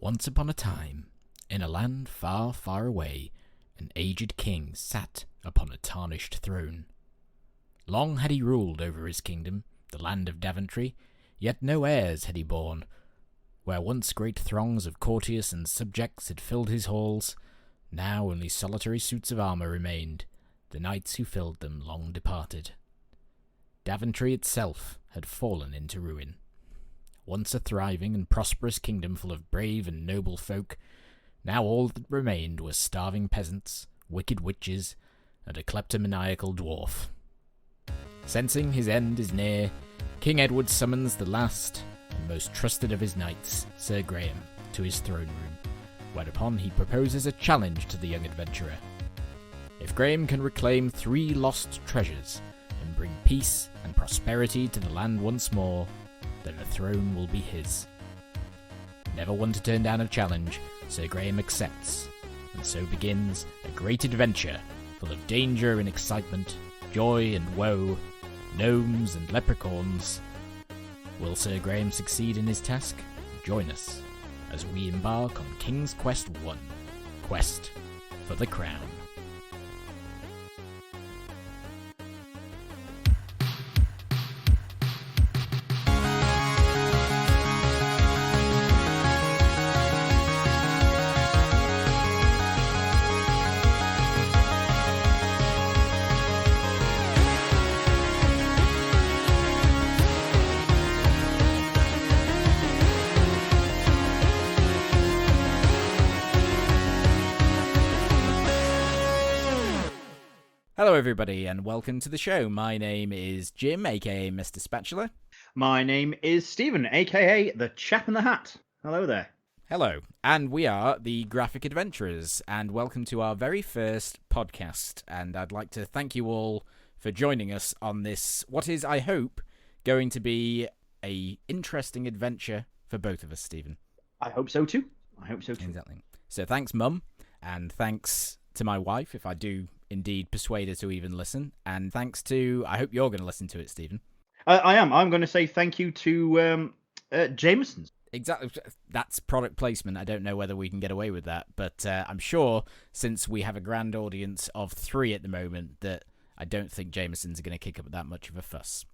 Once upon a time, in a land far, far away, an aged king sat upon a tarnished throne. Long had he ruled over his kingdom, the land of Daventry, yet no heirs had he borne. Where once great throngs of courtiers and subjects had filled his halls, now only solitary suits of armour remained, the knights who filled them long departed. Daventry itself had fallen into ruin. Once a thriving and prosperous kingdom full of brave and noble folk, now all that remained was starving peasants, wicked witches, and a kleptomaniacal dwarf. Sensing his end is near, King Edward summons the last and most trusted of his knights, Sir Graham, to his throne room, whereupon he proposes a challenge to the young adventurer. If Graham can reclaim 3 lost treasures and bring peace and prosperity to the land once more, then the throne will be his. Never one to turn down a challenge, Sir Graham accepts, and so begins a great adventure full of danger and excitement, joy and woe, gnomes and leprechauns. Will Sir Graham succeed in his task? Join us as we embark on King's Quest I, Quest for the Crown. Hello everybody and welcome to the show. My name is Jim, aka Mr. Spatula. My name is Stephen, aka the Chap in the Hat. Hello there. Hello, and we are the Graphic Adventurers, and welcome to our very first podcast. And I'd like to thank you all for joining us on this, what is, I hope, going to be a interesting adventure for both of us, Stephen. I hope so too. Exactly. So thanks, Mum, and thanks to my wife, if I do indeed persuade her to even listen, and thanks to, I hope you're going to listen to it, Stephen. I am. I'm going to say thank you to Jameson's. Exactly. That's product placement. I don't know whether we can get away with that, but I'm sure since we have a grand audience of 3 at the moment that I don't think Jameson's are going to kick up that much of a fuss.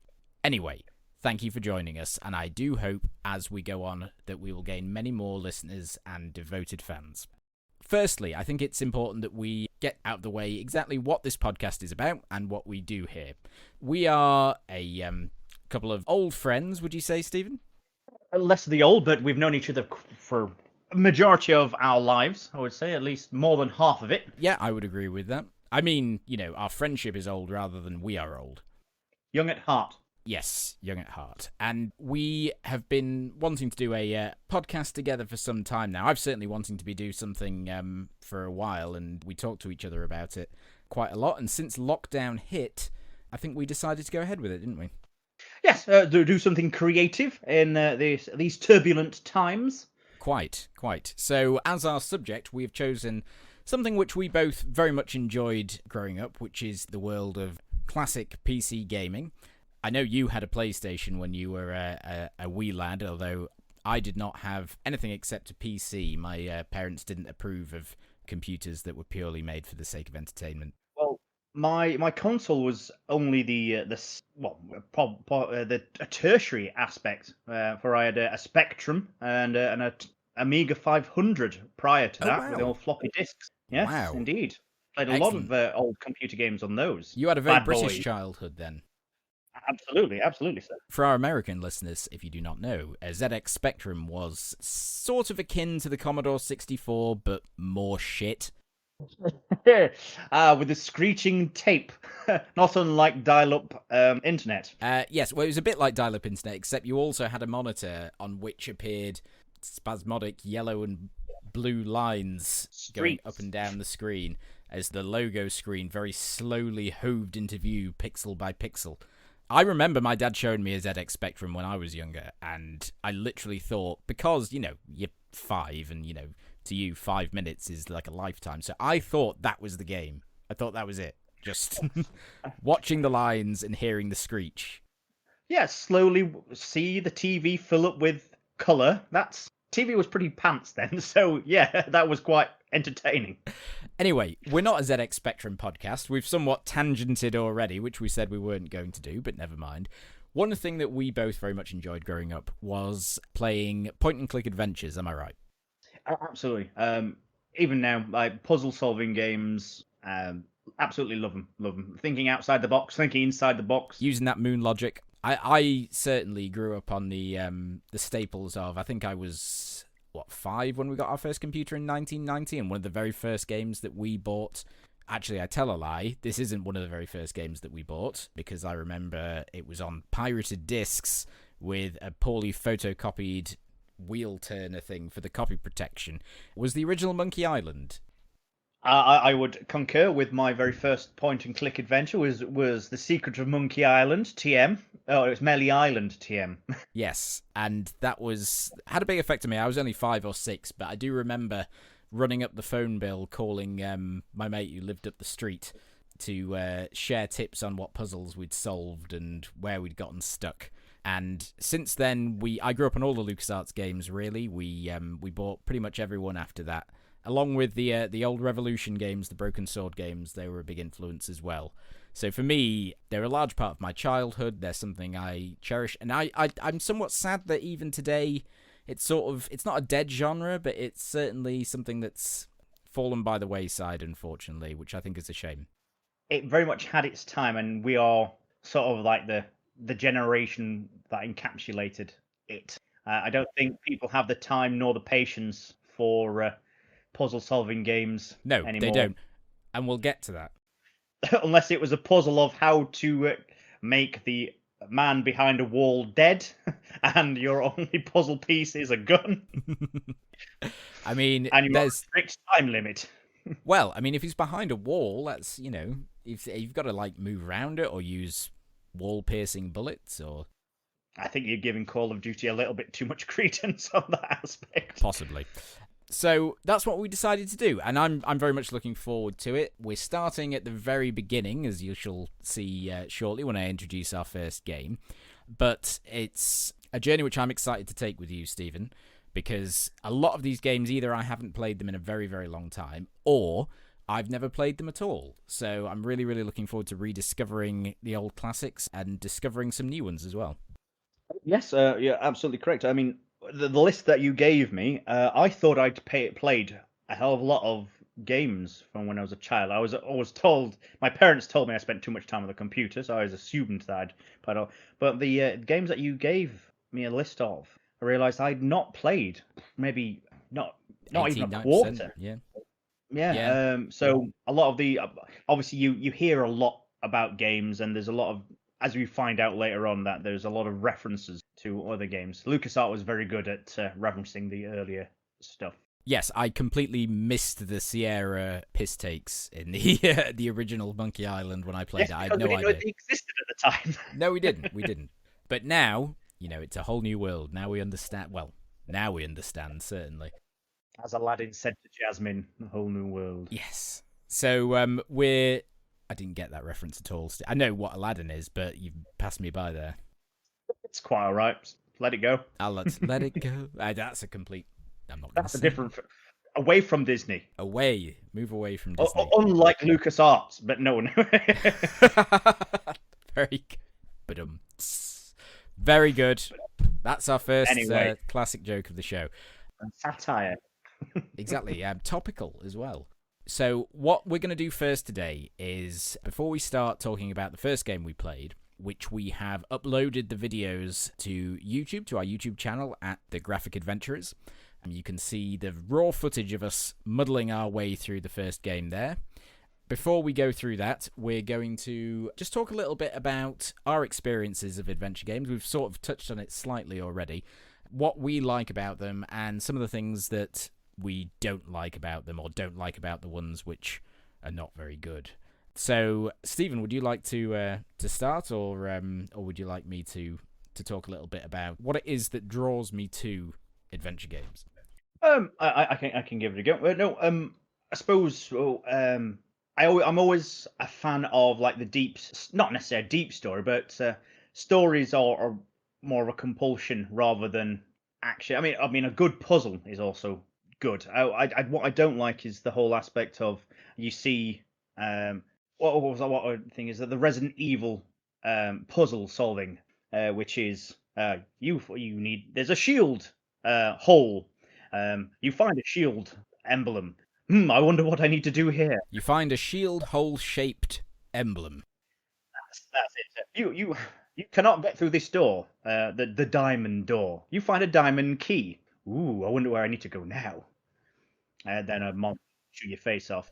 Anyway, thank you for joining us, and I do hope as we go on that we will gain many more listeners and devoted fans. Firstly, I think it's important that we get out of the way exactly what this podcast is about and what we do here. We are a couple of old friends, would you say, Stephen? Less of the old, but we've known each other for a majority of our lives, I would say, at least more than half of it. Yeah, I would agree with that. I mean, you know, our friendship is old rather than we are old. Young at heart. Yes, young at heart. And we have been wanting to do a podcast together for some time now. I've certainly wanting to do something for a while, and we talked to each other about it quite a lot. And since lockdown hit, I think we decided to go ahead with it, didn't we? Yes, do something creative in these turbulent times. Quite. So as our subject, we have chosen something which we both very much enjoyed growing up, which is the world of classic PC gaming. I know you had a PlayStation when you were a wee lad, although I did not have anything except a PC. My parents didn't approve of computers that were purely made for the sake of entertainment. Well, my console was only a tertiary aspect. For I had a Spectrum and an Amiga 500 prior to that, with all floppy disks. Yes, wow. Indeed. Played a lot of old computer games on those. You had a very Bad British boy. childhood then. Absolutely, sir. For our American listeners, if you do not know, a ZX Spectrum was sort of akin to the Commodore 64, but more shit. With the screeching tape, not unlike dial-up internet. Yes, well, it was a bit like dial-up internet, except you also had a monitor on which appeared spasmodic yellow and blue lines going up and down the screen as the logo screen very slowly hoved into view pixel by pixel. I remember my dad showing me a ZX Spectrum when I was younger, and I literally thought, because, you know, you're 5, and, you know, to you, 5 minutes is like a lifetime, so I thought that was the game. I thought that was it. Just watching the lines and hearing the screech. Yeah, slowly see the TV fill up with colour. That's TV was pretty pants then, so yeah, that was quite entertaining. Anyway, we're not a ZX Spectrum podcast. We've somewhat tangented already, which we said we weren't going to do, but never mind. One thing that we both very much enjoyed growing up was playing point-and-click adventures, am I right? Absolutely. Even now, like puzzle-solving games, absolutely love them. Love them. Thinking outside the box, thinking inside the box. Using that moon logic. I certainly grew up on the staples of, I think I was, 5 when we got our first computer in 1990, and one of the very first games that we bought. Actually, I tell a lie. This isn't one of the very first games that we bought, because I remember it was on pirated discs with a poorly photocopied wheel turner thing for the copy protection. Was the original Monkey Island. I would concur with my very first point-and-click adventure was The Secret of Monkey Island, TM. Oh, it was Melly Island, TM. Yes, and that had a big effect on me. I was only 5 or 6, but I do remember running up the phone bill, calling my mate who lived up the street to share tips on what puzzles we'd solved and where we'd gotten stuck. And since then, I grew up on all the LucasArts games, really. We bought pretty much everyone after that. Along with the old Revolution games, the Broken Sword games, they were a big influence as well. So for me, they're a large part of my childhood. They're something I cherish. And I'm somewhat sad that even today, it's not a dead genre, but it's certainly something that's fallen by the wayside, unfortunately, which I think is a shame. It very much had its time, and we are sort of like the generation that encapsulated it. I don't think people have the time nor the patience for puzzle-solving games anymore. No, they don't. And we'll get to that. Unless it was a puzzle of how to make the man behind a wall dead, and your only puzzle piece is a gun. I mean, and there's a strict time limit. Well, I mean, if he's behind a wall, that's, you've got to, like, move around it or use wall-piercing bullets, or... I think you're giving Call of Duty a little bit too much credence on that aspect. Possibly. So that's what we decided to do, and I'm very much looking forward to it. We're starting at the very beginning, as you shall see shortly when I introduce our first game. But it's a journey which I'm excited to take with you, Stephen, because a lot of these games, either I haven't played them in a very, very long time, or I've never played them at all. So I'm really, really looking forward to rediscovering the old classics and discovering some new ones as well. Yes, you're absolutely correct. I mean, the list that you gave me, I thought I'd played a hell of a lot of games from when I was a child. I was always told, my parents told me I spent too much time on the computer, so I was assumed that I'd played all. But the games that you gave me a list of, I realised I'd not played, maybe not even a quarter. Yeah. So a lot of the, obviously you hear a lot about games, and there's a lot of, as we find out later on, that there's a lot of references to other games. LucasArts was very good at referencing the earlier stuff. Yes, I completely missed the Sierra piss takes in the original Monkey Island when I played it. I had no idea. It existed at the time. No, we didn't. But now, it's a whole new world. Now we understand. Well, now we understand, certainly. As Aladdin said to Jasmine, a whole new world. Yes. So I didn't get that reference at all. I know what Aladdin is, but you've passed me by there. It's quite all right. Let it go. I'll let it go. That's a complete... I'm not. That's a different... Away from Disney. Move away from Disney. Unlike LucasArts, but no. Very good. Very good. That's our first classic joke of the show. And satire. Exactly. Topical as well. So what we're going to do first today is, before we start talking about the first game we played, which we have uploaded the videos to YouTube, to our YouTube channel at The Graphic Adventurers. And you can see the raw footage of us muddling our way through the first game there. Before we go through that, we're going to just talk a little bit about our experiences of adventure games. We've sort of touched on it slightly already. What we like about them, and some of the things that we don't like about them, or don't like about the ones which are not very good. So, Stephen, would you like to start, or would you like me to talk a little bit about what it is that draws me to adventure games? I can give it a go. No, I suppose. I'm always a fan of like the deep, not necessarily a deep story, but stories are more of a compulsion rather than action. I mean, a good puzzle is also good. What I don't like is the whole aspect of you see, what was that? What thing is that the Resident Evil puzzle solving, which is you need there's a shield hole, you find a shield emblem. I wonder what I need to do here. You find a shield hole-shaped emblem. That's it. You cannot get through this door, the diamond door. You find a diamond key. Ooh, I wonder where I need to go now. Then a monster shoot your face off.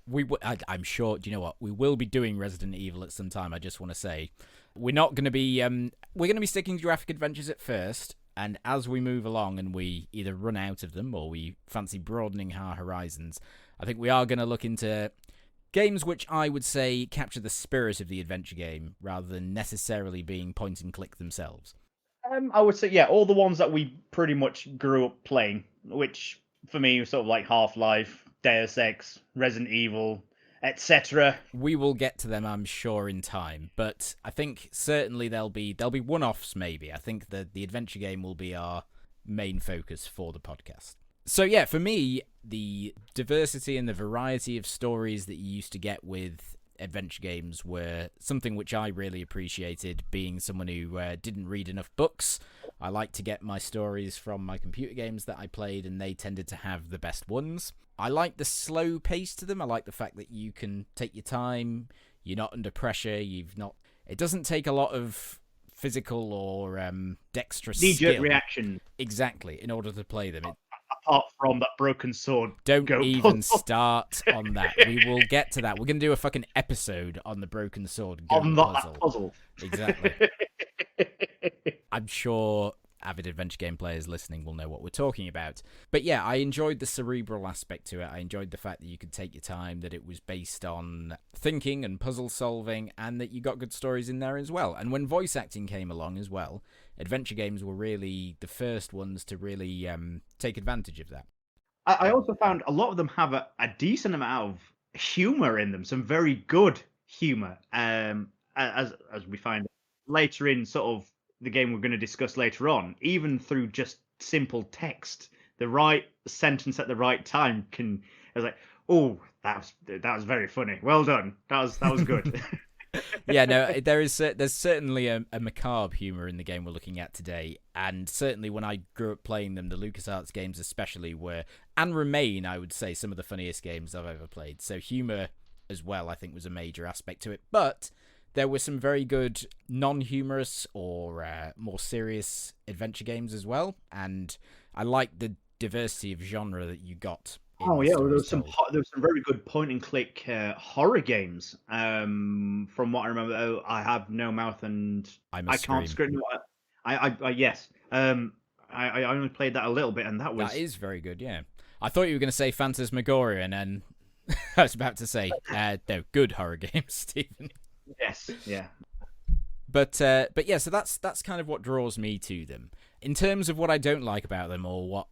I'm sure. Do you know what? We will be doing Resident Evil at some time. I just want to say, we're not going to be. We're going to be sticking to graphic adventures at first, and as we move along and we either run out of them or we fancy broadening our horizons, I think we are going to look into games which I would say capture the spirit of the adventure game rather than necessarily being point and click themselves. I would say, yeah, all the ones that we pretty much grew up playing, which for me was sort of like Half-Life, Deus Ex, Resident Evil, etc. We will get to them, I'm sure, in time, but I think certainly there'll be one-offs. Maybe I think that the adventure game will be our main focus for the podcast. So yeah, for me, the diversity and the variety of stories that you used to get with adventure games were something which I really appreciated, being someone who didn't read enough books. I like to get my stories from my computer games that I played, and they tended to have the best ones. I like the slow pace to them. I like the fact that you can take your time, you're not under pressure, it doesn't take a lot of physical or dexterous Knee-jerk skill. reaction. Exactly, in order to play them. Apart from that broken sword. Don't even start on that. We will get to that. We're going to do a fucking episode on the broken sword on puzzle. That puzzle. Exactly. I'm sure avid adventure game players listening will know what we're talking about. But yeah, I enjoyed the cerebral aspect to it. I enjoyed the fact that you could take your time, that it was based on thinking and puzzle solving, and that you got good stories in there as well. And when voice acting came along as well, adventure games were really the first ones to really take advantage of that. I also found a lot of them have a decent amount of humor in them, some very good humor, as we find later in sort of the game we're going to discuss later on. Even through just simple text, the right sentence at the right time can. I was like, oh, that was very funny. Well done. That was good. Yeah, no, there's certainly a macabre humour in the game we're looking at today, and certainly when I grew up playing them, the LucasArts games especially were, and remain, I would say, some of the funniest games I've ever played. So humour as well, I think, was a major aspect to it. But there were some very good non-humorous or more serious adventure games as well, and I liked the diversity of genre that you got. Oh yeah, there was some very good point and click horror games. From what I remember, I have no mouth and I can't scream. I yes. I only played that a little bit, and that is very good. Yeah, I thought you were going to say Phantasmagoria, and then I was about to say no, good horror games, Stephen. Yes, yeah. But yeah, so that's kind of what draws me to them. In terms of what I don't like about them, or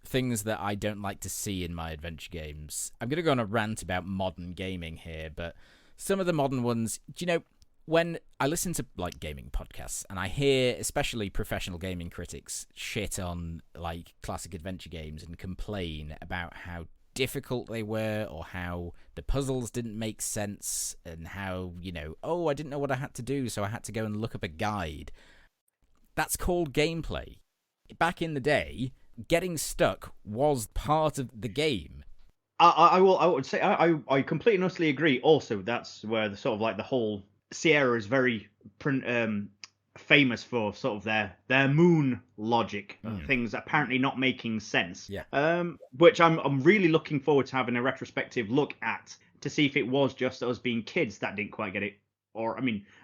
things that I don't like to see in my adventure games, I'm going to go on a rant about modern gaming here, but some of the modern ones, do you know, when I listen to like gaming podcasts and I hear especially professional gaming critics shit on like classic adventure games and complain about how difficult they were, or how the puzzles didn't make sense, and how, oh, I didn't know what I had to do, so I had to go and look up a guide. That's called gameplay. Back in the day, getting stuck was part of the game. I would say I completely and utterly agree. Also, that's where the sort of like the whole Sierra is very famous for sort of their moon logic, things apparently not making sense. Yeah. Which I'm really looking forward to having a retrospective look at, to see if it was just us being kids that didn't quite get it, or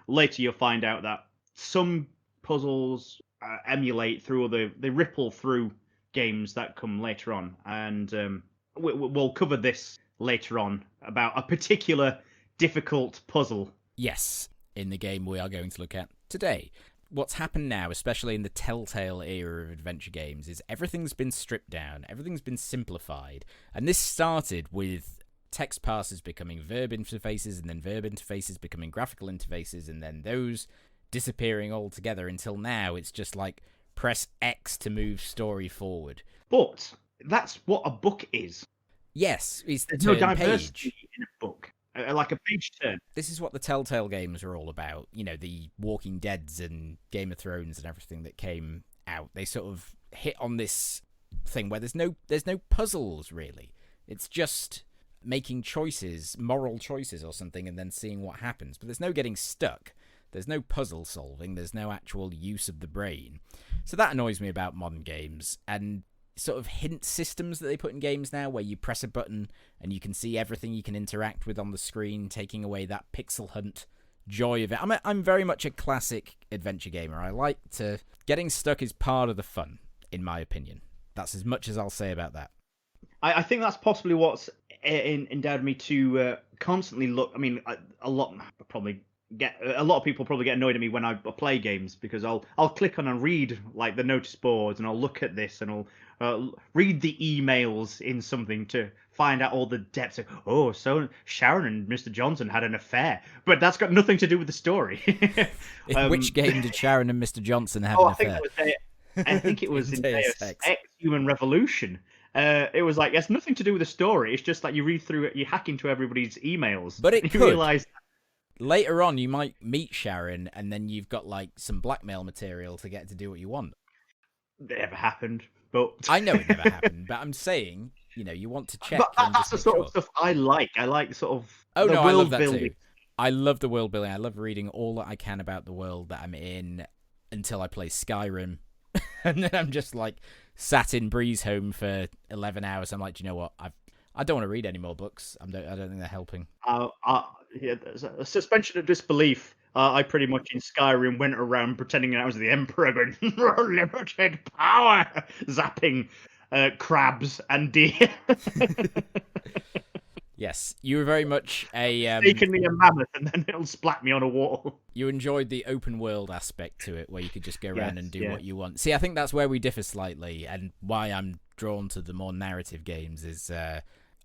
later you'll find out that some puzzles emulate through, or they ripple through games that come later on, and we'll cover this later on about a particular difficult puzzle. Yes, in the game we are going to look at today. What's happened now, especially in the Telltale era of adventure games, is everything's been stripped down, everything's been simplified, and this started with text parsers becoming verb interfaces, and then verb interfaces becoming graphical interfaces, and then those disappearing altogether, until now it's just like press X to move story forward. But that's what a book is. Yes, it's the There's no turn diversity page. in a book, like a page turn. This is what the Telltale games are all about. You know, the Walking Deads and Game of Thrones and everything that came out. They sort of hit on this thing where there's no puzzles really. It's just making choices, moral choices or something, and then seeing what happens. But there's no getting stuck. There's no puzzle solving. There's no actual use of the brain. So that annoys me about modern games. And sort of hint systems that they put in games now where you press a button and you can see everything you can interact with on the screen, taking away that pixel hunt joy of it. I'm very much a classic adventure gamer. I like to... Getting stuck is part of the fun, in my opinion. That's as much as I'll say about that. I think that's possibly what's endowed me to constantly look. I mean, a lot of people probably get annoyed at me when I play games because I'll click on and read like the notice boards and I'll look at this and I'll read the emails in something to find out all the depths of, oh, so Sharon and Mr. Johnson had an affair, but that's got nothing to do with the story. In which game did Sharon and Mr. Johnson have an affair? I think it was in Deus Deus Ex Human Revolution. It was like, it's nothing to do with the story. It's just like you read through it, you hack into everybody's emails. But it you could. Realize later on, you might meet Sharon, and then you've got like some blackmail material to get to do what you want. It never happened, but I know it never happened. But I'm saying, you know, you want to check. But that's the sort of stuff I like. I like sort of the world I love that building. too. I love the world building. I love reading all that I can about the world that I'm in until I play Skyrim, and then I'm just like sat in Breeze Home for 11 hours. I'm like, do you know what? I don't want to read any more books. I don't think they're helping. Yeah, there's a suspension of disbelief. I pretty much in Skyrim went around pretending I was the Emperor, going limited power, zapping crabs and deer. Yes, you were very much a Taking me a mammoth and then it'll splat me on a wall. You enjoyed the open world aspect to it, where you could just go around and do what you want. See, I think that's where we differ slightly, and why I'm drawn to the more narrative games is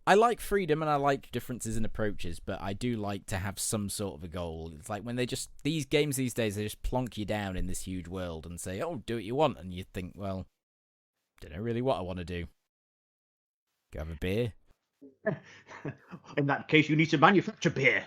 I like freedom and I like differences in approaches, but I do like to have some sort of a goal. It's like when these games these days, they just plonk you down in this huge world and say, oh, do what you want, and you think, well, don't know really what I want to do. Go have a beer. In that case, you need to manufacture beer.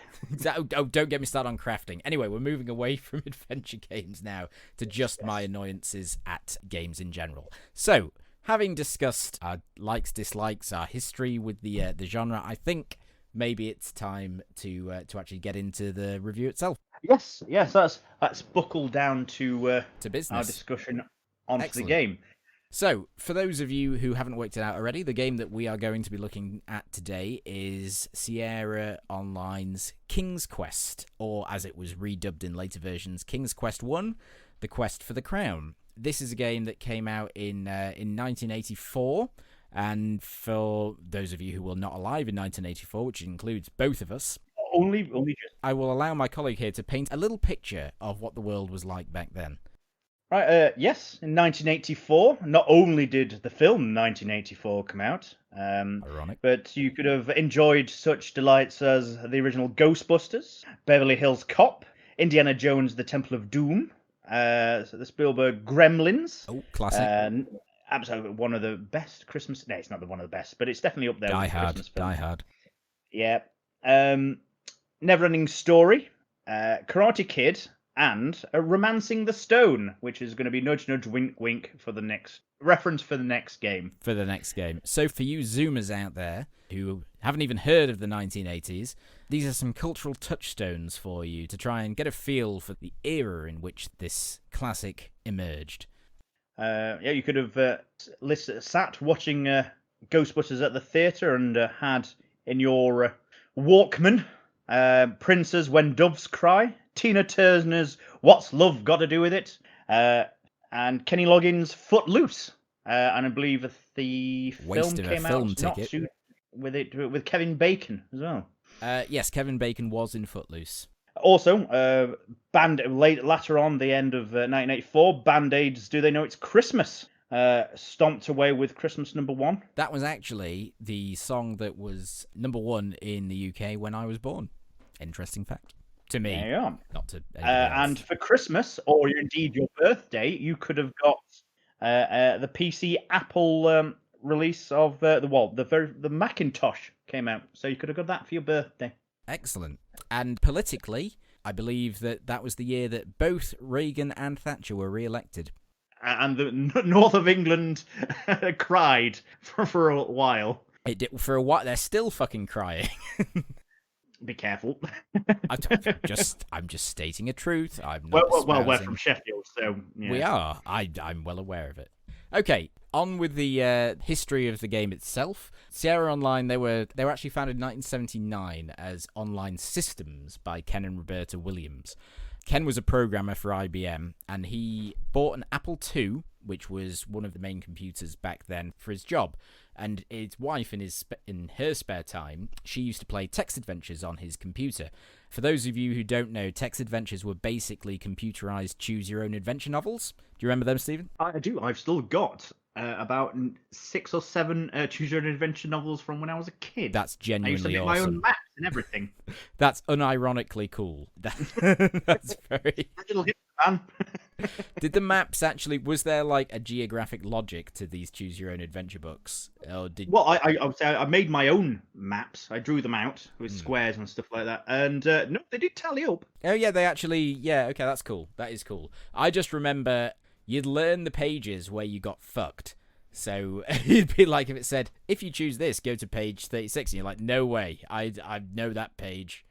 Oh, don't get me started on crafting. Anyway, we're moving away from adventure games now to just my annoyances at games in general. So, having discussed our likes, dislikes, our history with the genre, I think maybe it's time to actually get into the review itself. Yes, let's buckle down to business. Our discussion on the Excellent. game. So, for those of you who haven't worked it out already, the game that we are going to be looking at today is Sierra Online's King's Quest, or as it was redubbed in later versions, King's Quest 1, The Quest for the Crown. This is a game that came out in 1984, and for those of you who were not alive in 1984, which includes both of us, only just... I will allow my colleague here to paint a little picture of what the world was like back then. Right, yes, in 1984, not only did the film 1984 come out, ironic, but you could have enjoyed such delights as the original Ghostbusters, Beverly Hills Cop, Indiana Jones, The Temple of Doom, the Spielberg Gremlins. Oh, classic. Absolutely one of the best Christmas... No, it's not one of the best, but it's definitely up there with Christmas films. Die Hard. Yeah. Neverending Story, Karate Kid, and Romancing the Stone, which is going to be nudge, nudge, wink, wink for the next reference for the next game. So for you Zoomers out there who haven't even heard of the 1980s, these are some cultural touchstones for you to try and get a feel for the era in which this classic emerged. You could have sat watching Ghostbusters at the theatre and had in your Walkman Prince's When Doves Cry, Tina Turner's What's Love Got to Do With It, and Kenny Loggins' Footloose. And I believe the film came out not soon with Kevin Bacon as well. Yes, Kevin Bacon was in Footloose. Also, later on, the end of 1984, Band-Aids, Do They Know It's Christmas? Stomped away with Christmas #1. That was actually the song that was #1 in the UK when I was born. Interesting fact. To me. There you are. Not to and for Christmas, or indeed your birthday, you could have got The PC Apple release of the Macintosh came out, so you could have got that for your birthday. Excellent. And politically, I believe that was the year that both Reagan and Thatcher were re-elected. And the north of England cried for a while. It did, for a while. They're still fucking crying. Be careful. I'm just stating a truth. I'm not. Well, we're from Sheffield, so yeah. We are. I'm well aware of it. Okay, on with the history of the game itself. Sierra Online, they were actually founded in 1979 as Online Systems by Ken and Roberta Williams. Ken was a programmer for IBM, and he bought an Apple II, which was one of the main computers back then, for his job. And his wife, in her spare time, she used to play text adventures on his computer. For those of you who don't know, text adventures were basically computerized choose-your-own-adventure novels. Do you remember them, Stephen? I do. I've still got about 6 or 7 choose-your-own-adventure novels from when I was a kid. That's genuinely awesome. I used to make my own maps and everything. That's unironically cool. That's very... Little hip man. Did the maps actually... Was there, like, a geographic logic to these choose-your-own-adventure books? Or did... Well, I would say I made my own maps. I drew them out with squares and stuff like that. And, no, they did tally up. Oh, yeah, they actually... Yeah, okay, that's cool. That is cool. I just remember... You'd learn the pages where you got fucked. So it'd be like if it said, if you choose this, go to page 36. And you're like, no way. I know that page.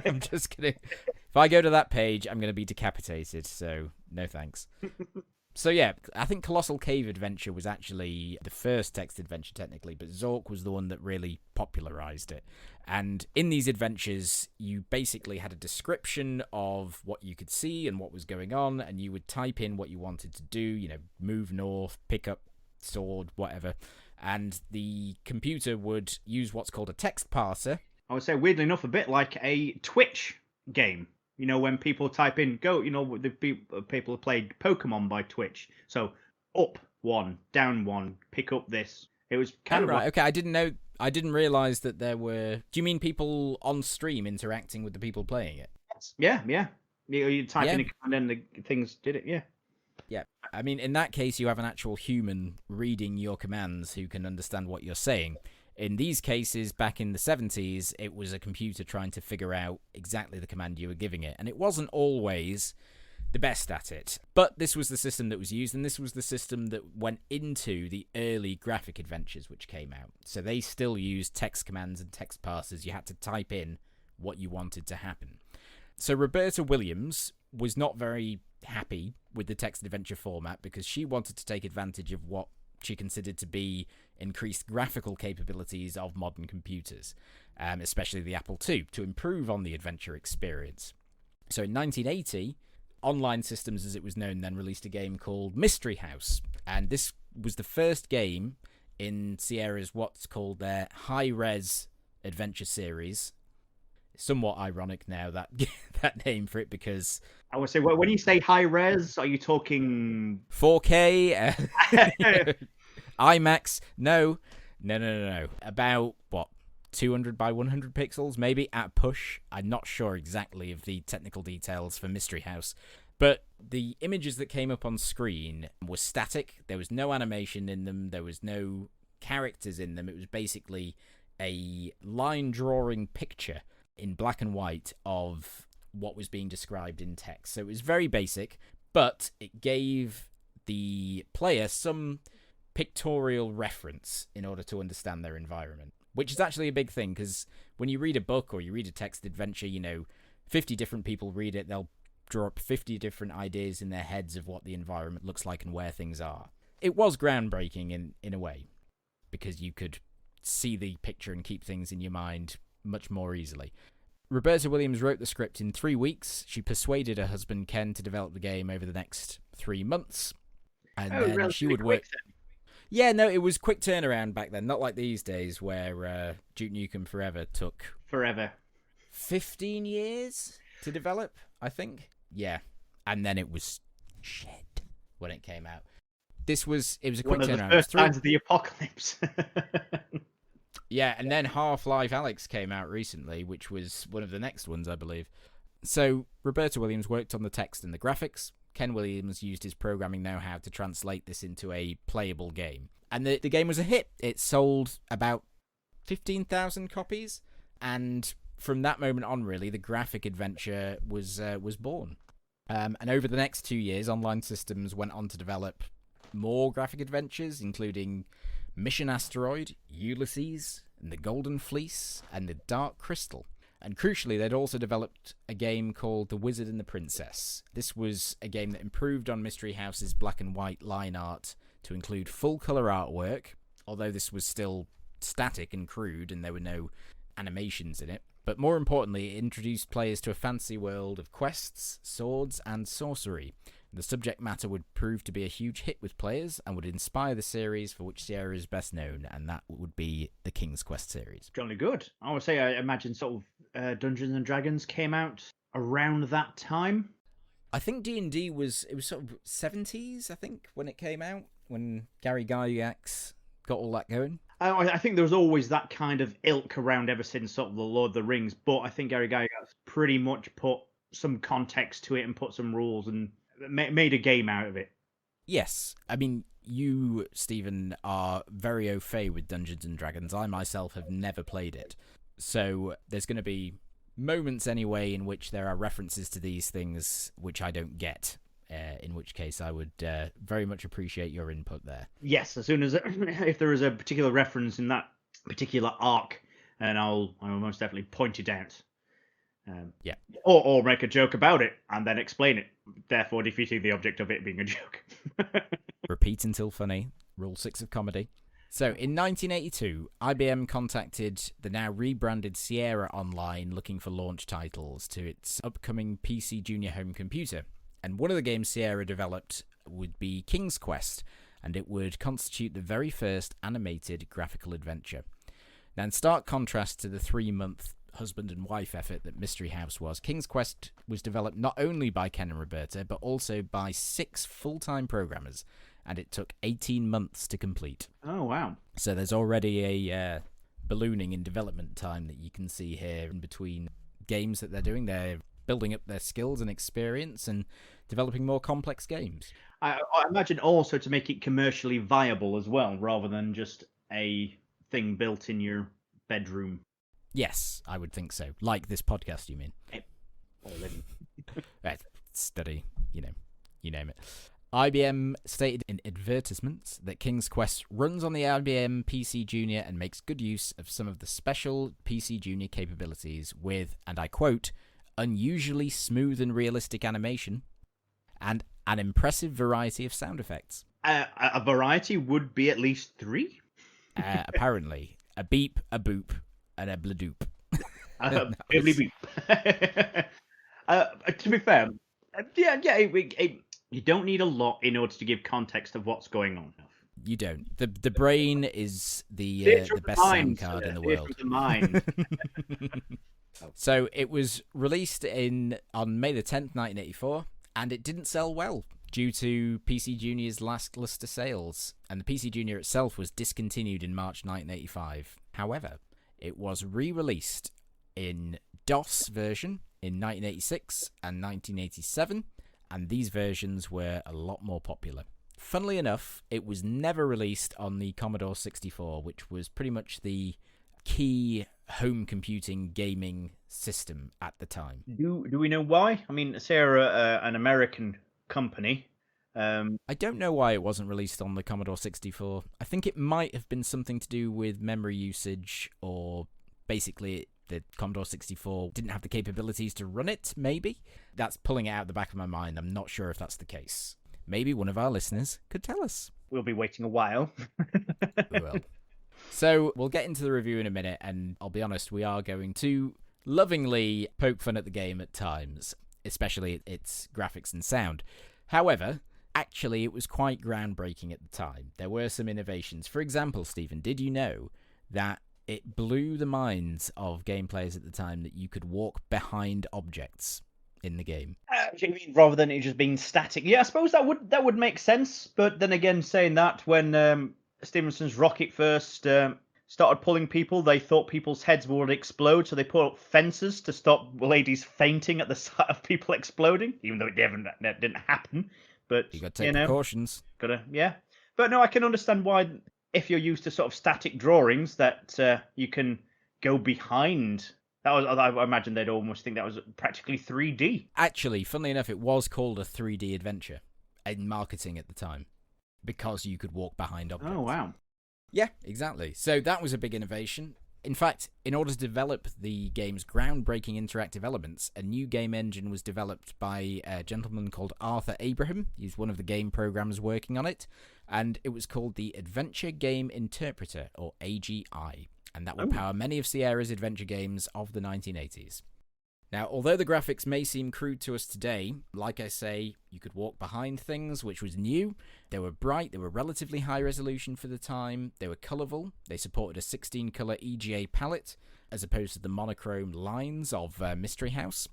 I'm just going to... If I go to that page, I'm going to be decapitated. So no thanks. So yeah, I think Colossal Cave Adventure was actually the first text adventure technically, but Zork was the one that really popularized it. And in these adventures, you basically had a description of what you could see and what was going on, and you would type in what you wanted to do, you know, move north, pick up sword, whatever. And the computer would use what's called a text parser. I would say, weirdly enough, a bit like a Twitch game. You know, when people type in, go, you know, the people have played Pokemon by Twitch. So, up 1, down 1, pick up this. It was kind of right. like... Okay, I didn't realize that there were... Do you mean people on stream interacting with the people playing it? Yeah. You type in a command and the things did it, yeah. Yeah, I mean, in that case, you have an actual human reading your commands who can understand what you're saying. In these cases, back in the 70s, it was a computer trying to figure out exactly the command you were giving it. And it wasn't always the best at it. But this was the system that was used, and this was the system that went into the early graphic adventures which came out. So they still used text commands and text parsers. You had to type in what you wanted to happen. So Roberta Williams was not very happy with the text adventure format because she wanted to take advantage of what she considered to be increased graphical capabilities of modern computers, especially the Apple II, to improve on the adventure experience. So in 1980, Online Systems, as it was known then, released a game called Mystery House, and this was the first game in Sierra's what's called their high-res adventure series. Somewhat ironic now, that that name for it, because... I would say, well, when you say high-res, are you talking... 4K? IMAX? No. About, 200 by 100 pixels, maybe, at push. I'm not sure exactly of the technical details for Mystery House. But the images that came up on screen were static. There was no animation in them. There was no characters in them. It was basically a line-drawing picture in black and white of what was being described in text. So it was very basic, but it gave the player some pictorial reference in order to understand their environment, which is actually a big thing, because when you read a book or you read a text adventure, 50 different people read it, they'll draw up 50 different ideas in their heads of what the environment looks like and where things are. It was groundbreaking in a way, because you could see the picture and keep things in your mind much more easily. Roberta Williams wrote the script in 3 weeks. She persuaded her husband Ken to develop the game over the next 3 months, and then she would work. Yeah, no, it was quick turnaround back then, not like these days where Duke Nukem Forever took 15 years to develop, I think. Yeah, and then it was shit when it came out. It was a quick turnaround. One of the first signs of the apocalypse. Yeah, and then Half-Life Alyx came out recently, which was one of the next ones, I believe. So Roberta Williams worked on the text and the graphics. Ken Williams used his programming know-how to translate this into a playable game. And the game was a hit. It sold about 15,000 copies, and from that moment on, really, the graphic adventure was born. And over the next 2 years, Online Systems went on to develop more graphic adventures, including Mission Asteroid, Ulysses, and the Golden Fleece, and the Dark Crystal. And crucially, they'd also developed a game called The Wizard and the Princess. This was a game that improved on Mystery House's black and white line art to include full-colour artwork, although this was still static and crude and there were no animations in it. But more importantly, it introduced players to a fantasy world of quests, swords, and sorcery. The subject matter would prove to be a huge hit with players and would inspire the series for which Sierra is best known, and that would be the King's Quest series. Jolly good. I would say, I imagine sort of Dungeons and Dragons came out around that time. I think D&D was sort of 70s, I think, when it came out, when Gary Gygax got all that going. I think there was always that kind of ilk around ever since sort of the Lord of the Rings, but I think Gary Gygax pretty much put some context to it and put some rules and made a game out of it. Yes. I mean, you, Stephen, are very au fait with Dungeons and Dragons. I myself have never played it. So there's going to be moments anyway in which there are references to these things which I don't get. In which case I would very much appreciate your input there. Yes, as soon as if there is a particular reference in that particular arc, and I will most definitely point it out. Yeah. Or make a joke about it and then explain it, therefore defeating the object of it being a joke. Repeat until funny. Rule 6 of comedy. So, in 1982, IBM contacted the now rebranded Sierra Online looking for launch titles to its upcoming PC Junior home computer. And one of the games Sierra developed would be King's Quest, and it would constitute the very first animated graphical adventure. Now, in stark contrast to the 3-month husband and wife effort that Mystery House was, King's Quest was developed not only by Ken and Roberta, but also by 6 full-time programmers, and it took 18 months to complete. Oh, wow. So there's already a ballooning in development time that you can see here in between games that they're doing. They're building up their skills and experience and developing more complex games. I imagine also to make it commercially viable as well, rather than just a thing built in your bedroom. Yes, I would think so. Like this podcast, you mean? Or living. Right, study, you name it. IBM stated in advertisements that King's Quest runs on the IBM PC Junior and makes good use of some of the special PC Junior capabilities with, and I quote, unusually smooth and realistic animation, and an impressive variety of sound effects. A variety would be at least 3? Apparently. A beep, a boop, and a bladoop. Beep. To be fair, you don't need a lot in order to give context of what's going on. You don't. The brain is the best sound card in the world. The mind. So it was released on May the 10th, 1984, and it didn't sell well due to PC Junior's lackluster sales, and the PC Junior itself was discontinued in March 1985. However, it was re-released in DOS version in 1986 and 1987, and these versions were a lot more popular. Funnily enough, it was never released on the Commodore 64, which was pretty much the key home computing gaming system at the time. Do we know why? I mean, Sierra, an American company. I don't know why it wasn't released on the Commodore 64. I think it might have been something to do with memory usage, or basically the Commodore 64 didn't have the capabilities to run it, maybe. That's pulling it out the back of my mind. I'm not sure if that's the case. Maybe one of our listeners could tell us. We'll be waiting a while. We will. So we'll get into the review in a minute, and I'll be honest, we are going to lovingly poke fun at the game at times, especially its graphics and sound. However, actually it was quite groundbreaking at the time. There were some innovations. For example, Stephen, did you know that it blew the minds of game players at the time that you could walk behind objects in the game? You mean rather than it just being static? Yeah, I suppose that would make sense. But then again, saying that, when Stevenson's rocket first started pulling people, they thought people's heads would explode, so they put up fences to stop ladies fainting at the sight of people exploding, even though that didn't happen. But You got to take precautions. Yeah. But no, I can understand why, if you're used to sort of static drawings, that you can go behind. I imagine they'd almost think that was practically 3D. Actually, funnily enough, it was called a 3D adventure in marketing at the time because you could walk behind objects. Oh, wow. Yeah, exactly. So that was a big innovation. In fact, in order to develop the game's groundbreaking interactive elements, a new game engine was developed by a gentleman called Arthur Abraham. He's one of the game programmers working on it, and it was called the Adventure Game Interpreter, or AGI, and that will power many of Sierra's adventure games of the 1980s. Now, although the graphics may seem crude to us today, like I say, you could walk behind things, which was new. They were bright, they were relatively high resolution for the time, they were colourful, they supported a 16-colour EGA palette, as opposed to the monochrome lines of Mystery House.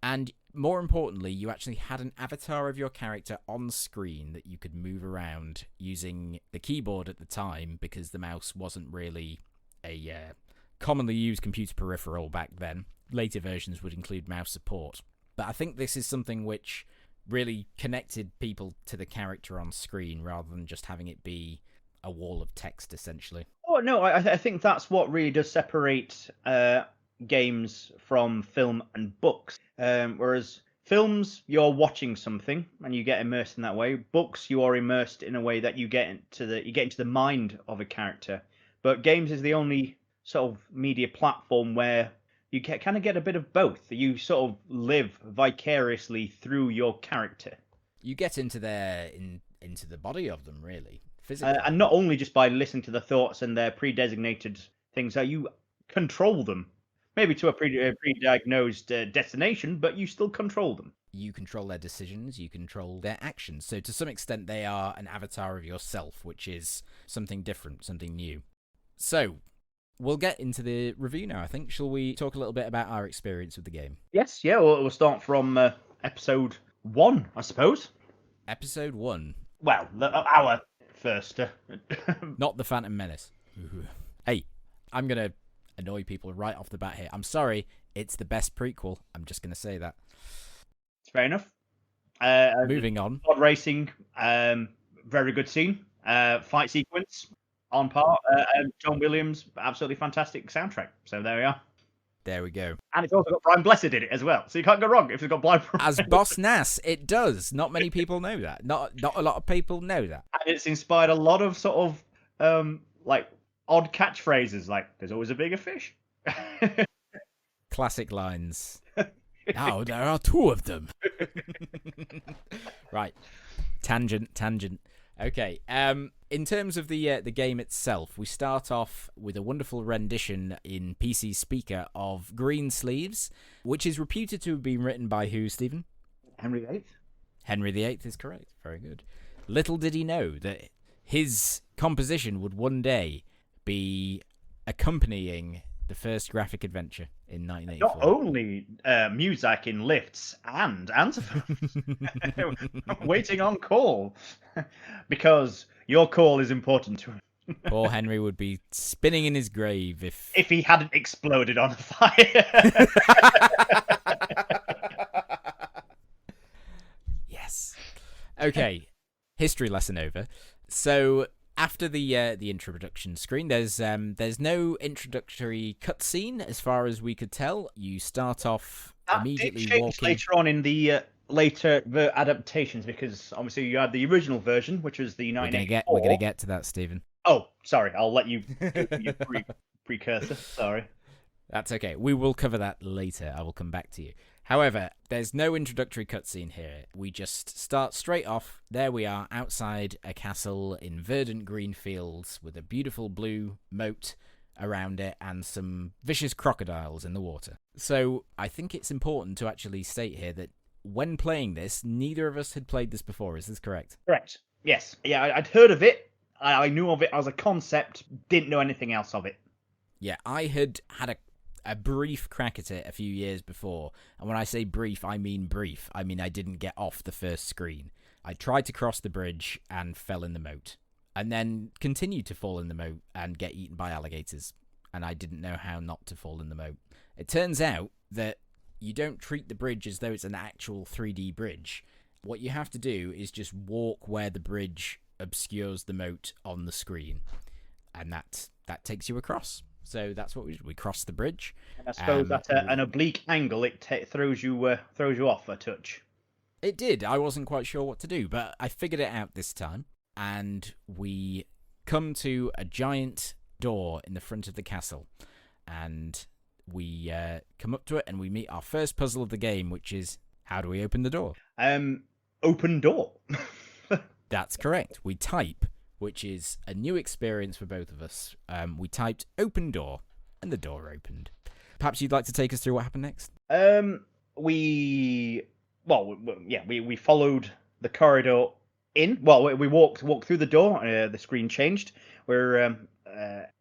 And more importantly, you actually had an avatar of your character on screen that you could move around using the keyboard at the time, because the mouse wasn't really a commonly used computer peripheral back then. Later versions would include mouse support. But I think this is something which really connected people to the character on screen rather than just having it be a wall of text, essentially. Oh, no, I think that's what really does separate games from film and books. Whereas films, you're watching something and you get immersed in that way. Books, you are immersed in a way that you get into the mind of a character. But games is the only sort of media platform where you kind of get a bit of both. You sort of live vicariously through your character. You get into into the body of them, really, physically. And not only just by listening to the thoughts and their pre-designated things, you control them. Maybe to a pre-diagnosed destination, but you still control them. You control their decisions, you control their actions. So to some extent, they are an avatar of yourself, which is something different, something new. So we'll get into the review now, I think. Shall we talk a little bit about our experience with the game? Yes, yeah, we'll start from episode 1, I suppose. Episode 1? Well, our first. Not the Phantom Menace. Hey, I'm going to annoy people right off the bat here. I'm sorry, it's the best prequel. I'm just going to say that. It's fair enough. Moving on. Pod racing, very good scene. Fight sequence. On par, John Williams, absolutely fantastic soundtrack. So there we are. There we go. And it's also got Brian Blessed in it as well, so you can't go wrong if it's got Brian. As Boss Nass, it does. Not many people know that. Not a lot of people know that. And it's inspired a lot of sort of like odd catchphrases, like "There's always a bigger fish." Classic lines. Now there are 2 of them. Right. Tangent. Okay. In terms of the game itself, we start off with a wonderful rendition in PC Speaker of Green Sleeves, which is reputed to have been written by who, Stephen? Henry VIII. Henry VIII is correct. Very good. Little did he know that his composition would one day be accompanying the first graphic adventure in 1984. Not only music in lifts and answers, waiting on call, because your call is important to him. Poor Henry would be spinning in his grave if he hadn't exploded on fire. Yes. Okay. History lesson over. So after the introduction screen, there's no introductory cutscene as far as we could tell. You start off immediately walking. Later on in the later adaptations, because obviously you had the original version, which was the 1984. We're gonna get to that, Stephen. Oh, sorry. I'll let you your precursor. Sorry. That's okay. We will cover that later. I will come back to you. However, there's no introductory cutscene here. We just start straight off. There we are, outside a castle in verdant green fields with a beautiful blue moat around it and some vicious crocodiles in the water. So I think it's important to actually state here that when playing this, neither of us had played this before. Is this correct? Correct. Yes. Yeah, I'd heard of it. I knew of it as a concept, didn't know anything else of it. Yeah, I had a brief crack at it a few years before. And when I say brief, I mean brief. I mean I didn't get off the first screen. I tried to cross the bridge and fell in the moat. and then continued to fall in the moat and get eaten by alligators. And I didn't know how not to fall in the moat. It turns out that you don't treat the bridge as though it's an actual 3D bridge. What you have to do is just walk where the bridge obscures the moat on the screen, and that takes you across. So that's what we did. We crossed the bridge. And I suppose at an oblique angle, it throws you off a touch. It did. I wasn't quite sure what to do, but I figured it out this time. And we come to a giant door in the front of the castle, and we come up to it, and we meet our first puzzle of the game, which is, how do we open the door? Open door. That's correct. We type, which is a new experience for both of us. We typed open door, and the door opened. Perhaps you'd like to take us through what happened next? We followed the corridor in. Well, we walked through the door. The screen changed. We're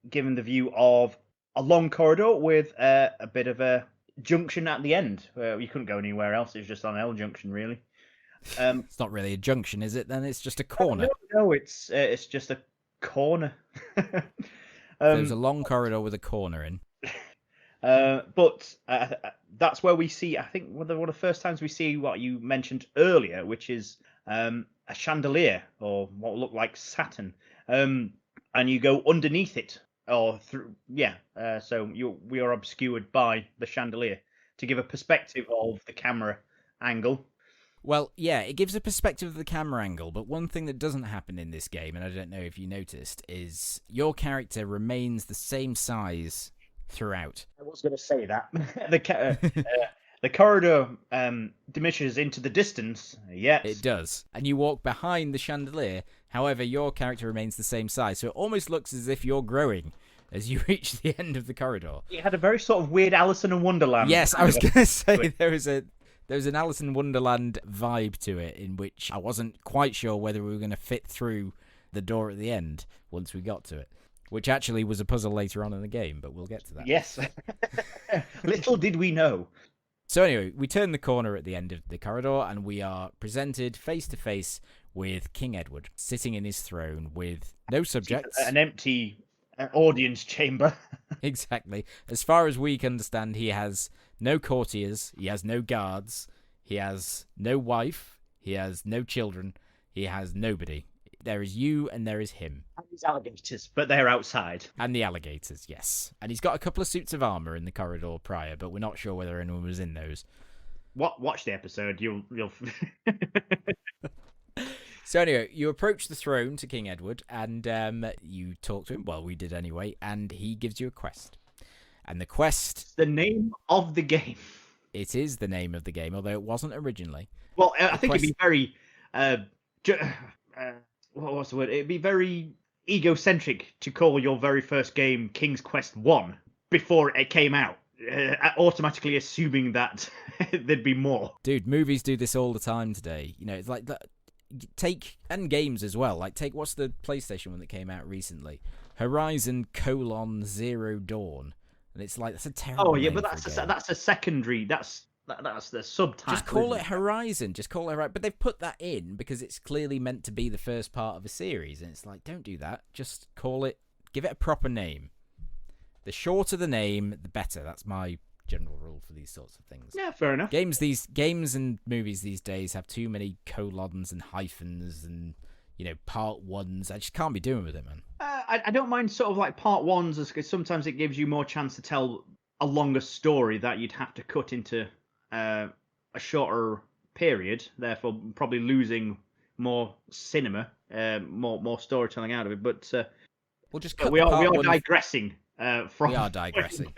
given the view of a long corridor with a bit of a junction at the end. You couldn't go anywhere else. It was just on L junction, really. It's not really a junction, is it? Then it's just a corner. No, it's just a corner. There's a long corridor with a corner in. But that's where we see, I think, one of the first times we see what you mentioned earlier, which is a chandelier, or what looked like Saturn, and you go underneath it, or through. So we are obscured by the chandelier to give a perspective of the camera angle. Well, yeah, it gives a perspective of the camera angle, but one thing that doesn't happen in this game, and I don't know if you noticed, is your character remains the same size throughout. I was going to say that. The corridor diminishes into the distance, yes. It does. And you walk behind the chandelier, however, your character remains the same size, so it almost looks as if you're growing as you reach the end of the corridor. It had a very sort of weird Alice in Wonderland. Yes, I was going to say there was an Alice in Wonderland vibe to it, in which I wasn't quite sure whether we were going to fit through the door at the end once we got to it, which actually was a puzzle later on in the game, but we'll get to that. Yes. Little did we know. So anyway, we turn the corner at the end of the corridor, and we are presented face to face with King Edward, sitting in his throne with no subjects. An empty audience chamber. Exactly. As far as we can understand, he has no courtiers, he has no guards, he has no wife, he has no children, he has nobody. There is you and there is him. And these alligators, but they're outside. And the alligators, yes. And he's got a couple of suits of armour in the corridor prior, but we're not sure whether anyone was in those. Watch the episode, you'll... So anyway, you approach the throne to King Edward, and you talk to him. Well, we did anyway, and he gives you a quest. And the quest... It's the name of the game. It is the name of the game, although it wasn't originally. Well, I think it'd be very... what's the word? It'd be very egocentric to call your very first game King's Quest 1 before it came out, automatically assuming that there'd be more. Dude, movies do this all the time today. You know, it's like... and games as well. Like, what's the PlayStation one that came out recently? Horizon Zero Dawn. And it's like, that's a terrible name but that's a secondary, that's the subtitle. Just call it Horizon. Just call it Horizon. But they've put that in because it's clearly meant to be the first part of a series. And it's like, don't do that. Just call it, give it a proper name. The shorter the name, the better. That's my general rule for these sorts of things. Yeah, fair enough. Games and movies these days have too many colons and hyphens and, you know, part ones. I just can't be doing with it, man. I don't mind sort of like part ones, because sometimes it gives you more chance to tell a longer story that you'd have to cut into a shorter period, therefore probably losing more cinema, more storytelling out of it. But we'll just cut we are digressing. We are digressing.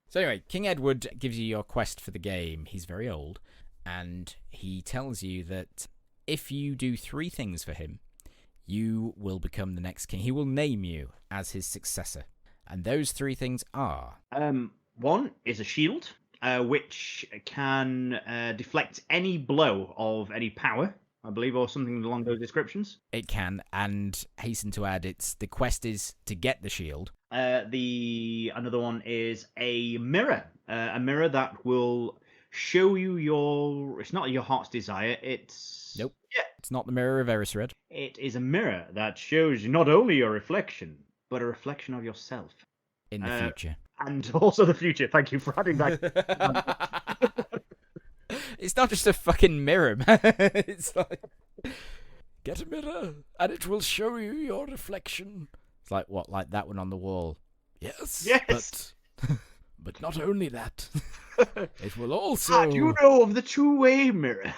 So anyway, King Edward gives you your quest for the game. He's very old, and he tells you that if you do 3 things for him, you will become the next king. He will name you as his successor. And those 3 things are... one is a shield, which can deflect any blow of any power, I believe, or something along those descriptions. It can, and hasten to add, the quest is to get the shield. Another one is a mirror that will show you it's not your heart's desire, it's Nope. Yeah. It's not the mirror of Erisred. It is a mirror that shows you not only your reflection, but a reflection of yourself. In the future. And also the future. Thank you for adding that. It's not just a fucking mirror, man. It's like, get a mirror and it will show you your reflection. It's like, what, like that one on the wall? Yes. Yes. But not only that. It will also... Do you know of the two-way mirror?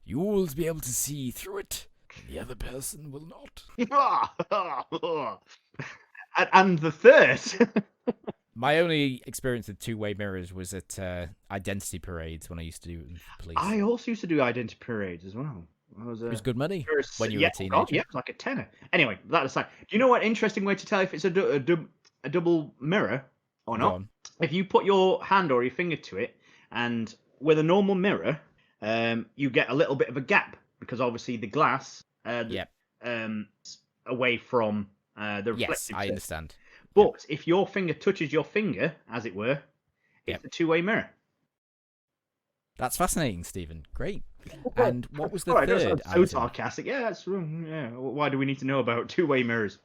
You will be able to see through it, and the other person will not. And the third. My only experience with two-way mirrors was at identity parades when I used to do it with police. I also used to do identity parades as well. It was good money when you were a teenager. God, yeah, it was like a tenner. Anyway, that aside, do you know what interesting way to tell if it's a double mirror or not? If you put your hand or your finger to it, and with a normal mirror, you get a little bit of a gap because obviously the glass away from the reflective Yes, I understand. But if your finger touches your finger, as it were, it's a two-way mirror. That's fascinating, Stephen. Great. And what was the third item? So sarcastic. Yeah, that's yeah. Why do we need to know about two-way mirrors?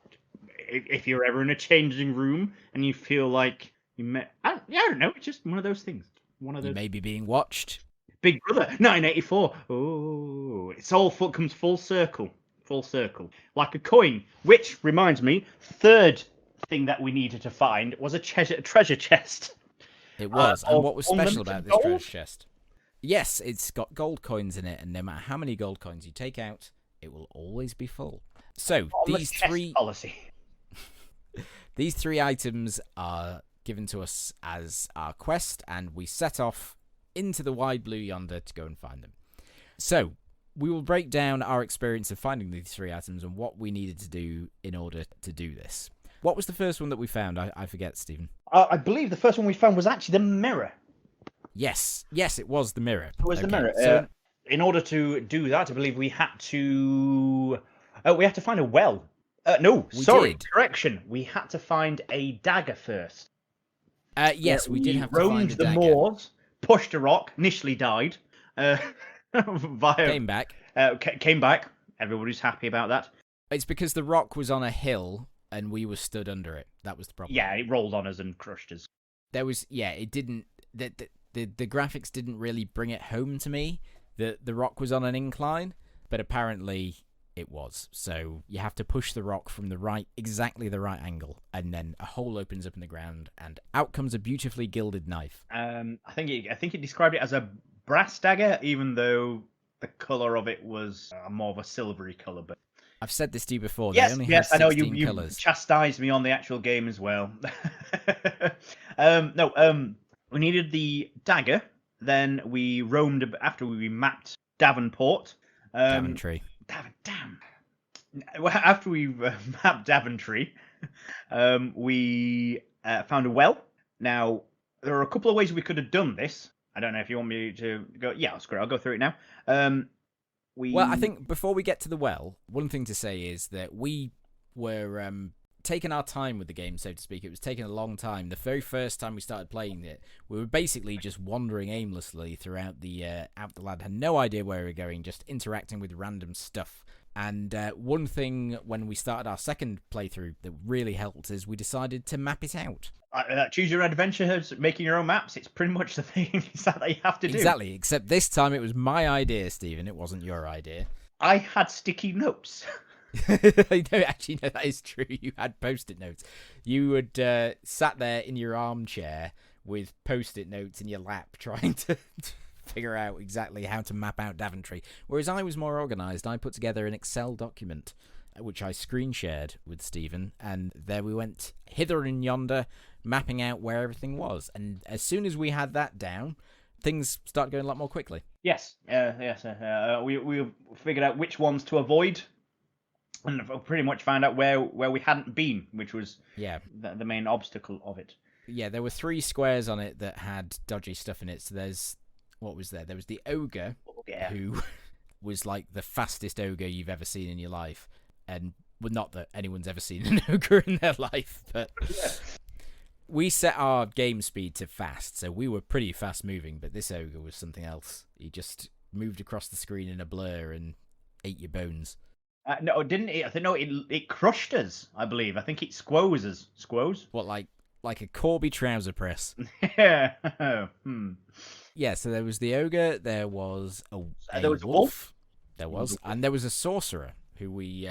If you're ever in a changing room and you feel like you met, I don't know. It's just one of those things. One of those. You may be being watched. Big Brother, 1984. Oh, it's all comes full circle. Full circle, like a coin. Which reminds me, third thing that we needed to find was a treasure chest. It was. And what was special about this treasure chest? Yes, it's got gold coins in it, and no matter how many gold coins you take out, it will always be full. So these three items are given to us as our quest, and we set off into the wide blue yonder to go and find them. So we will break down our experience of finding these three items and what we needed to do in order to do this. What was the first one that we found? I forget, Stephen. I believe the first one we found was actually the mirror. Yes, it was the mirror. It was the mirror. So, in order to do that, I believe we had to find a well. Correction. We had to find a dagger first. Yes, we did have to find a dagger. Roamed the moors, pushed a rock, initially died. Came back. Came back. Everybody's happy about that. It's because the rock was on a hill and we were stood under it. That was the problem. Yeah, it rolled on us and crushed us. It didn't. The graphics didn't really bring it home to me that the rock was on an incline, but apparently it was. So you have to push the rock from exactly the right angle, and then a hole opens up in the ground, and out comes a beautifully gilded knife. I think it described it as a brass dagger, even though the color of it was more of a silvery color. But I've said this to you before. Yes, I know you colors. Chastised me on the actual game as well. We needed the dagger. Then we roamed after we mapped Daventry. After we mapped Daventry, we found a well. Now there are a couple of ways we could have done this. I don't know if you want me to go. Yeah, that's great. I'll go through it now. Well, I think before we get to the well, one thing to say is that we were taking our time with the game, so to speak. It was taking a long time. The very first time we started playing it, we were basically just wandering aimlessly throughout the land. Had no idea where we were going, just interacting with random stuff. And one thing when we started our second playthrough that really helped is we decided to map it out. Choose your adventure, making your own maps. It's pretty much the thing that you have to do. Exactly, except this time it was my idea, Stephen. It wasn't your idea. I had sticky notes. I don't actually know that is true. You had post-it notes. You would sat there in your armchair with post-it notes in your lap trying to figure out exactly how to map out Daventry. Whereas I was more organised. I put together an Excel document, which I screen shared with Stephen, and there we went hither and yonder, mapping out where everything was. And as soon as we had that down, things started going a lot more quickly. Yes. We figured out which ones to avoid, and pretty much found out where we hadn't been, which was the main obstacle of it. Yeah, there were 3 squares on it that had dodgy stuff in it. So what was there? There was the ogre, who was like the fastest ogre you've ever seen in your life. And well, not that anyone's ever seen an ogre in their life, but we set our game speed to fast, so we were pretty fast moving, but this ogre was something else. moved across the screen in a blur and ate your bones. No, it didn't. I think no, it crushed us. I believe. I think it squoze us. Squoze. What, like a Corby trouser press? Yeah. Yeah. So there was the ogre. There was There a was a wolf. There was a was, and there was a sorcerer who we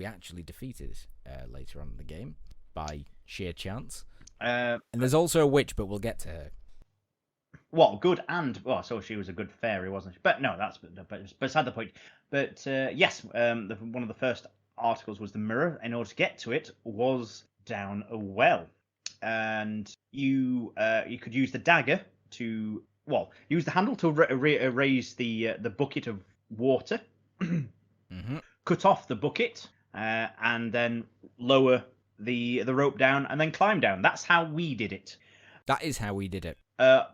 actually defeated later on in the game by sheer chance. And there's also a witch, but we'll get to her. Well, good and well, so she was a good fairy, wasn't she? But no, that's beside the point. But yes, one of the first articles was the mirror. In order to get to it, was down a well, and you could use the dagger to use the handle to raise the bucket of water, cut off the bucket, and then lower the rope down and then climb down. That's how we did it. That is how we did it.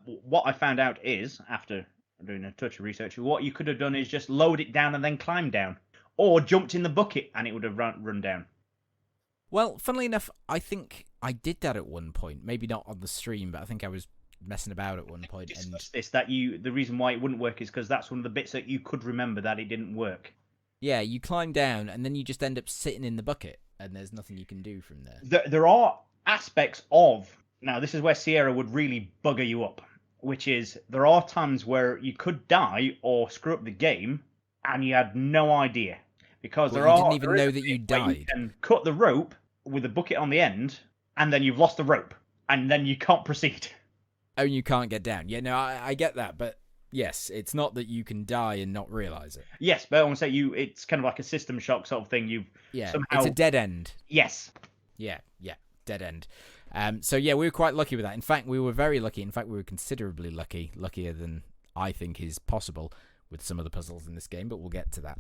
What I found out is, after doing a touch of research, what you could have done is just lowered it down and then climbed down. Or jumped in the bucket and it would have run down. Well, funnily enough, I think I did that at one point. Maybe not on the stream, but I think I was messing about at one point. The reason why it wouldn't work is because that's one of the bits that you could remember that it didn't work. Yeah, you climb down and then you just end up sitting in the bucket and there's nothing you can do from there. There are aspects of... Now, this is where Sierra would really bugger you up, which is there are times where you could die or screw up the game and you had no idea. Because you didn't even know that you died. You can cut the rope with a bucket on the end and then you've lost the rope and then you can't proceed. Oh, you can't get down. Yeah, no, I get that, but yes, it's not that you can die and not realise it. Yes, but I want to say it's kind of like a system shock sort of thing. It's a dead end. Yes. Yeah, dead end. So yeah, we were quite lucky with that. In fact, we were very lucky. In fact, we were considerably lucky, luckier than I think is possible with some of the puzzles in this game, but we'll get to that.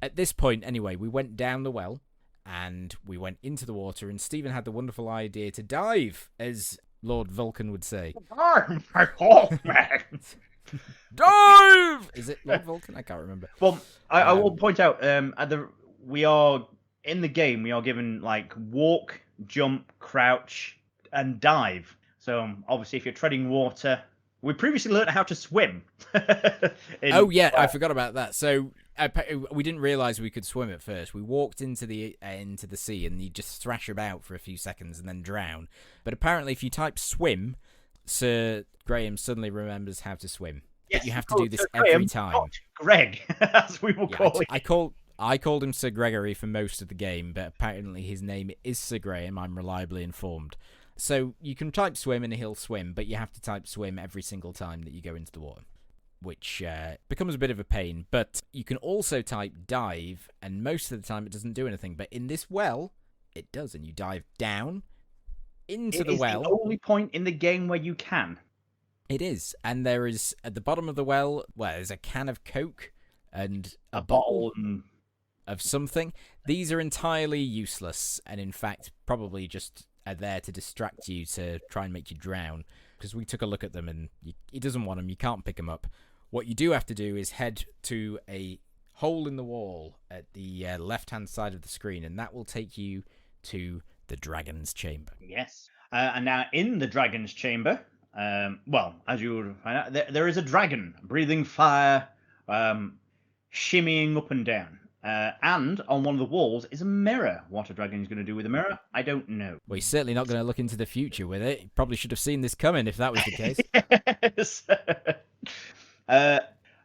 At this point, anyway, we went down the well and we went into the water, and Stephen had the wonderful idea to dive, as Lord Vulcan would say. Dive, my old man! Dive! Is it Lord Vulcan? I can't remember. Well, I will point out, we are, in the game, we are given, like, walk, jump, crouch, and dive. So obviously if you're treading water, we previously learned how to swim. I forgot about that. So we didn't realize we could swim at first. We walked into the sea and you just thrash about for a few seconds and then drown. But apparently if you type swim, Sir Graham suddenly remembers how to swim. Yes, but you have to do this every Graham, time. Not Greg, as we will call him. I called him Sir Gregory for most of the game, but apparently his name is Sir Graham, I'm reliably informed. So you can type swim and he'll swim, but you have to type swim every single time that you go into the water, which becomes a bit of a pain. But you can also type dive, and most of the time it doesn't do anything. But in this well, it does, and you dive down into the well. It's the only point in the game where you can. It is, and there is, at the bottom of the well, there's a can of Coke and a bottle of something. These are entirely useless, and in fact, probably just are there to distract you to try and make you drown, because we took a look at them and he doesn't want them. You can't pick them up. What you do have to do is head to a hole in the wall at the left-hand side of the screen, and that will take you to the Dragon's Chamber. Yes. And now in the Dragon's Chamber, as you would find out, there is a dragon breathing fire, shimmying up and down. And on one of the walls is a mirror. What a dragon is going to do with a mirror, I don't know. Well, he's certainly not going to look into the future with it. He probably should have seen this coming if that was the case. Yes.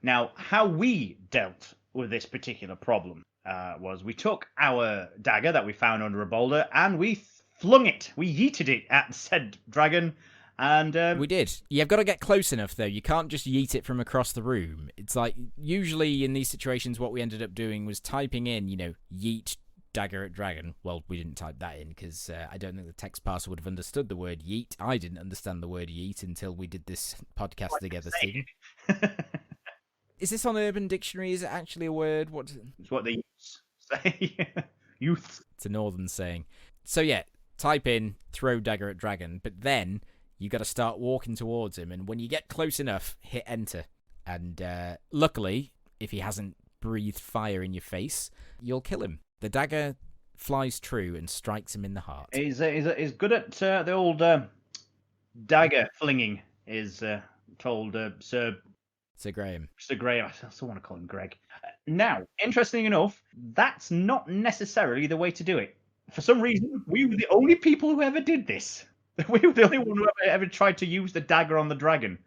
Now, how we dealt with this particular problem was we took our dagger that we found under a boulder and we flung it. We yeeted it at said dragon. And we did. You've got to get close enough, though. You can't just yeet it from across the room. It's like, usually in these situations, what we ended up doing was typing in, yeet dagger at dragon. Well, we didn't type that in because I don't think the text parser would have understood the word yeet. I didn't understand the word yeet until we did this podcast together, Stephen. Is this on Urban Dictionary? Is it actually a word? It's what they say. Youth. It's a northern saying. So yeah, type in throw dagger at dragon, but then you got to start walking towards him, and when you get close enough, hit enter. And luckily, if he hasn't breathed fire in your face, you'll kill him. The dagger flies true and strikes him in the heart. He's good at the old dagger flinging, is told Sir Sir Graham. Mr. Graham. I still want to call him Greg. Now, interesting enough, that's not necessarily the way to do it. For some reason, we were the only people who ever did this. We were the only one who ever tried to use the dagger on the dragon.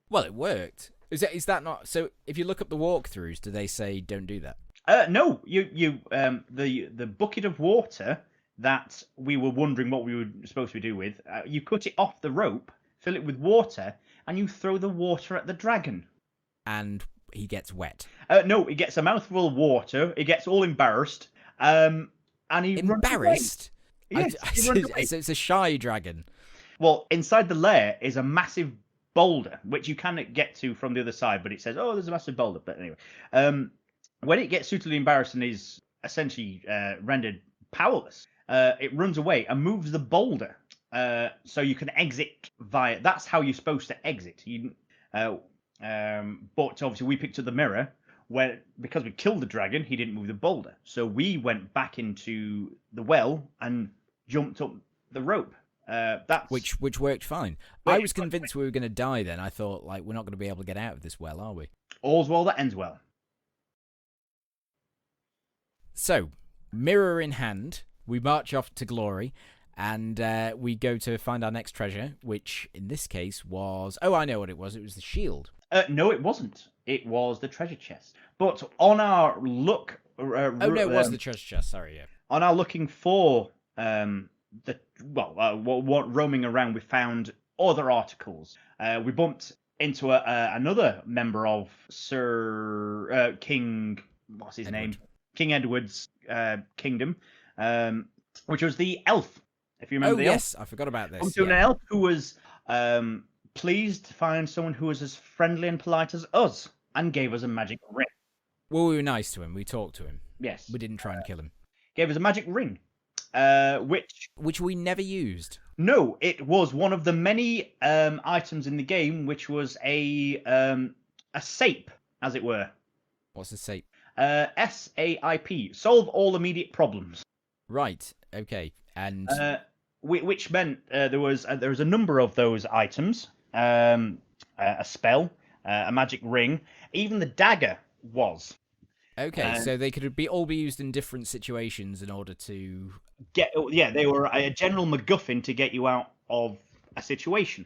Well, it worked. Is that not so? If you look up the walkthroughs, do they say don't do that? No, the bucket of water that we were wondering what we were supposed to do with, you cut it off the rope, fill it with water, and you throw the water at the dragon. And he gets wet. No, he gets a mouthful of water. He gets all embarrassed, and he embarrassed. Runs away. Yes, he runs away. It's a shy dragon. Well, inside the lair is a massive boulder, which you can get to from the other side, but it says, "Oh, there's a massive boulder." But anyway, when it gets suitably embarrassed and is essentially rendered powerless, it runs away and moves the boulder, so you can exit via. That's how you're supposed to exit. But obviously we picked up the mirror where, because we killed the dragon, he didn't move the boulder. So we went back into the well and jumped up the rope. That's which worked fine. I was convinced we were going to die then. I thought, like, we're not going to be able to get out of this well, are we? All's well that ends well. So, mirror in hand, we march off to glory, and we go to find our next treasure, which in this case was... Oh, I know what it was. It was the shield. No, it wasn't. It was the treasure chest. But on our look... it was the treasure chest. Sorry, yeah. On our looking for roaming around, we found other articles. We bumped into another member of Sir King... What's his name? King Edward's kingdom, which was the elf. If you remember the elf. Yes, I forgot about this. An elf who was pleased to find someone who was as friendly and polite as us, and gave us a magic ring. Well, we were nice to him. We talked to him. Yes. We didn't try and kill him. Gave us a magic ring, which we never used. No, it was one of the many items in the game, which was a SAIP, as it were. What's a SAIP? SAIP. Solve all immediate problems. Right. Okay. And which meant there was a number of those items. A spell, a magic ring, even the dagger was. Okay, so they could all be used in different situations in order to they were a general MacGuffin to get you out of a situation.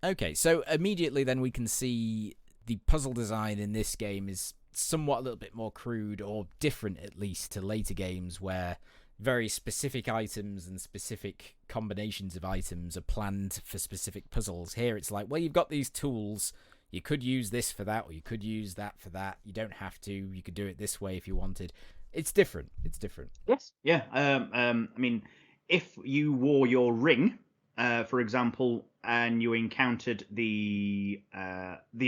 Okay, so immediately then we can see the puzzle design in this game is somewhat a little bit more crude, or different at least to later games where very specific items and specific combinations of items are planned for specific puzzles. Here it's like, well, you've got these tools, you could use this for that, or you could use that for that. You don't have to. You could do it this way if you wanted. It's different. Yes. Yeah. I mean, if you wore your ring, for example, and you encountered the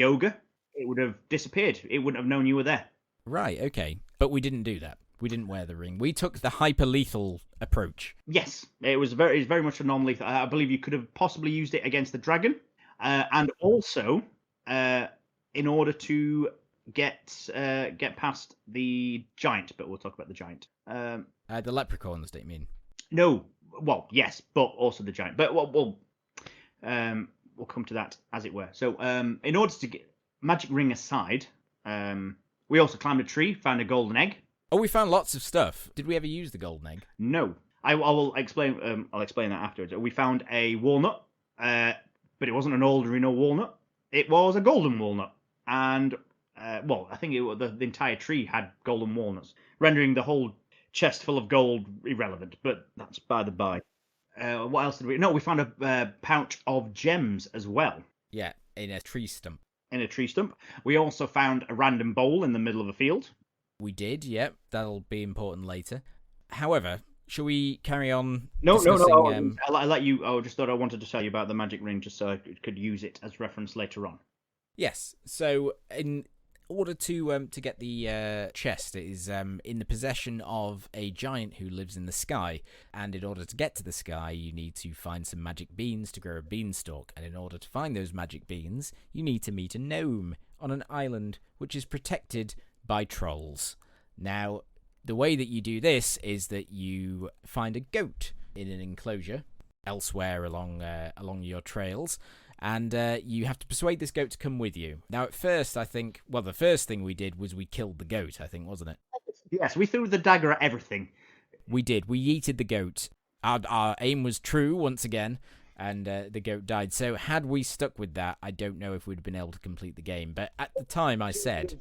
ogre, it would have disappeared. It wouldn't have known you were there. Right. Okay. But we didn't do that. We didn't wear the ring. We took the hyper-lethal approach. Yes. It was very much a non-lethal. I believe you could have possibly used it against the dragon, and also in order to get past the giant. But we'll talk about the giant. The leprechauns, don't you mean? No. Well, yes, but also the giant. But we'll come to that as it were. So in order to get magic ring aside, we also climbed a tree, found a golden egg. Oh, we found lots of stuff. Did we ever use the golden egg? No. I will explain. I'll explain that afterwards. We found a walnut, but it wasn't an ordinary walnut. It was a golden walnut, and I think the entire tree had golden walnuts, rendering the whole chest full of gold irrelevant. But that's by the by. What else did we? No, we found a pouch of gems as well. Yeah, in a tree stump. We also found a random bowl in the middle of a field. We did, yep. That'll be important later. However, shall we carry on? No. I'll let you. I just thought I wanted to tell you about the magic ring, just so I could use it as reference later on. Yes. So, in order to get the chest, it is in the possession of a giant who lives in the sky. And in order to get to the sky, you need to find some magic beans to grow a beanstalk. And in order to find those magic beans, you need to meet a gnome on an island which is protected by trolls. Now, the way that you do this is that you find a goat in an enclosure elsewhere along your trails, And you have to persuade this goat to come with you. Now, at first, I think, well, the first thing we did was we killed the goat, I think, wasn't it? Yes, we threw the dagger at everything. We did. We yeeted the goat. Our aim was true once again, and the goat died. So had we stuck with that, I don't know if we'd been able to complete the game. But at the time, I said,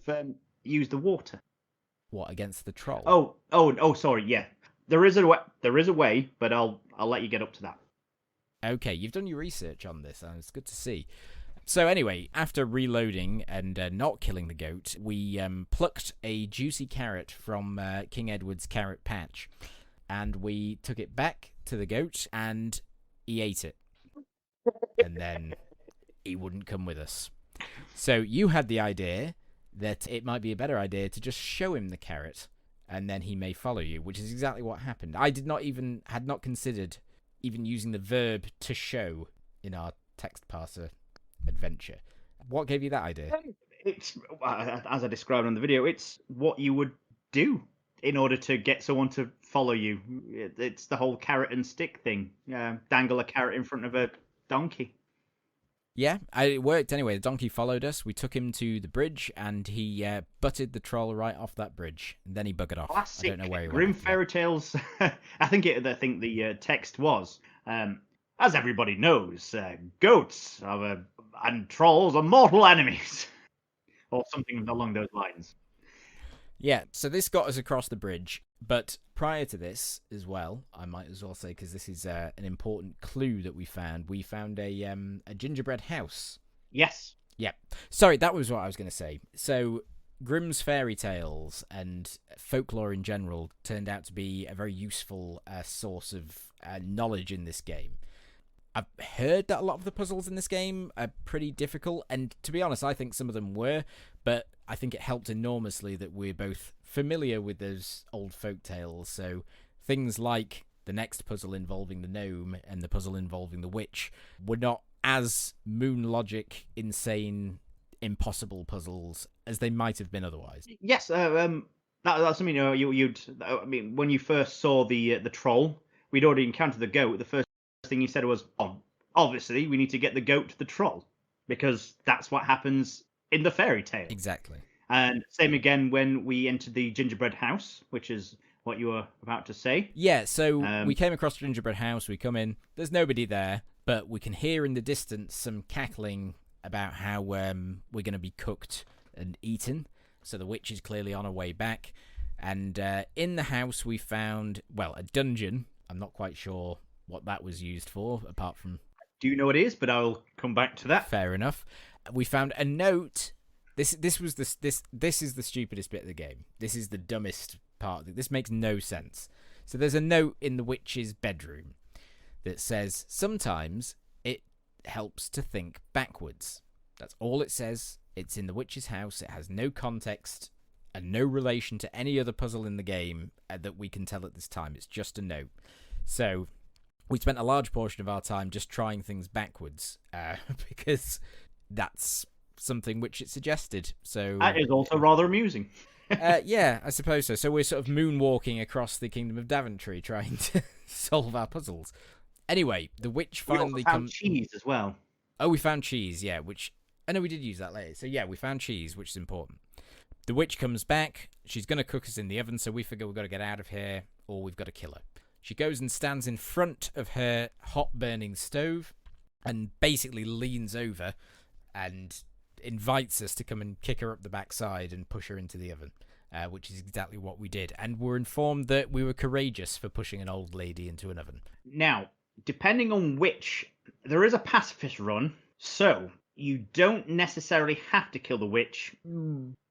Use the water. "What against the troll?" Oh, sorry. Yeah, there is a way. There is a way, but I'll let you get up to that. Okay, you've done your research on this, and it's good to see. So anyway, after reloading and not killing the goat, we plucked a juicy carrot from King Edward's carrot patch, and we took it back to the goat, and he ate it. And then he wouldn't come with us. So you had the idea that it might be a better idea to just show him the carrot, and then he may follow you, which is exactly what happened. I had not considered even using the verb to show in our text parser adventure. What gave you that idea? It's, as I described in the video, it's what you would do in order to get someone to follow you. It's the whole carrot and stick thing. Dangle a carrot in front of a donkey. Yeah, it worked anyway. The donkey followed us. We took him to the bridge, and he butted the troll right off that bridge. And then he buggered off. Classic I don't know where he went. Grim fairy tales. I think the text was, as everybody knows, goats and trolls are mortal enemies, or something along those lines. Yeah, so this got us across the bridge, but prior to this as well, I might as well say, because this is an important clue that we found a gingerbread house. Yes. Yeah. Sorry, that was what I was going to say. So Grimm's fairy tales and folklore in general turned out to be a very useful source of knowledge in this game. I've heard that a lot of the puzzles in this game are pretty difficult, and to be honest, I think some of them were, but I think it helped enormously that we're both familiar with those old folk tales, so things like the next puzzle involving the gnome and the puzzle involving the witch were not as moon logic, insane, impossible puzzles as they might have been otherwise. Yes, that's something you'd. I mean, when you first saw the troll, we'd already encountered the goat. The first thing you said was, obviously, we need to get the goat to the troll, because that's what happens in the fairy tale. Exactly. And same again when we entered the gingerbread house, which is what you were about to say. Yeah, so we came across the gingerbread house, we come in, there's nobody there, but we can hear in the distance some cackling about how we're going to be cooked and eaten, so the witch is clearly on her way back. And in the house we found, well, a dungeon. I'm not quite sure what that was used for, apart from... Do you know what it is? But I'll come back to that. Fair enough. We found a note. This is the stupidest bit of the game. This is the dumbest part. This makes no sense. So there's a note in the witch's bedroom that says, sometimes it helps to think backwards. That's all it says. It's in the witch's house. It has no context and no relation to any other puzzle in the game that we can tell at this time. It's just a note. So we spent a large portion of our time just trying things backwards because that's something which it suggested. So that is also rather amusing. Yeah, I suppose so. So we're sort of moonwalking across the kingdom of Daventry trying to solve our puzzles. Anyway, the witch finally comes. Cheese as well. Oh, we found cheese, yeah, which... I know we did use that later. So yeah, we found cheese, which is important. The witch comes back. She's going to cook us in the oven, so we figure we've got to get out of here or we've got to kill her. She goes and stands in front of her hot-burning stove and basically leans over and invites us to come and kick her up the backside and push her into the oven, which is exactly what we did. And we're informed that we were courageous for pushing an old lady into an oven. Now, depending on which, there is a pacifist run, so you don't necessarily have to kill the witch,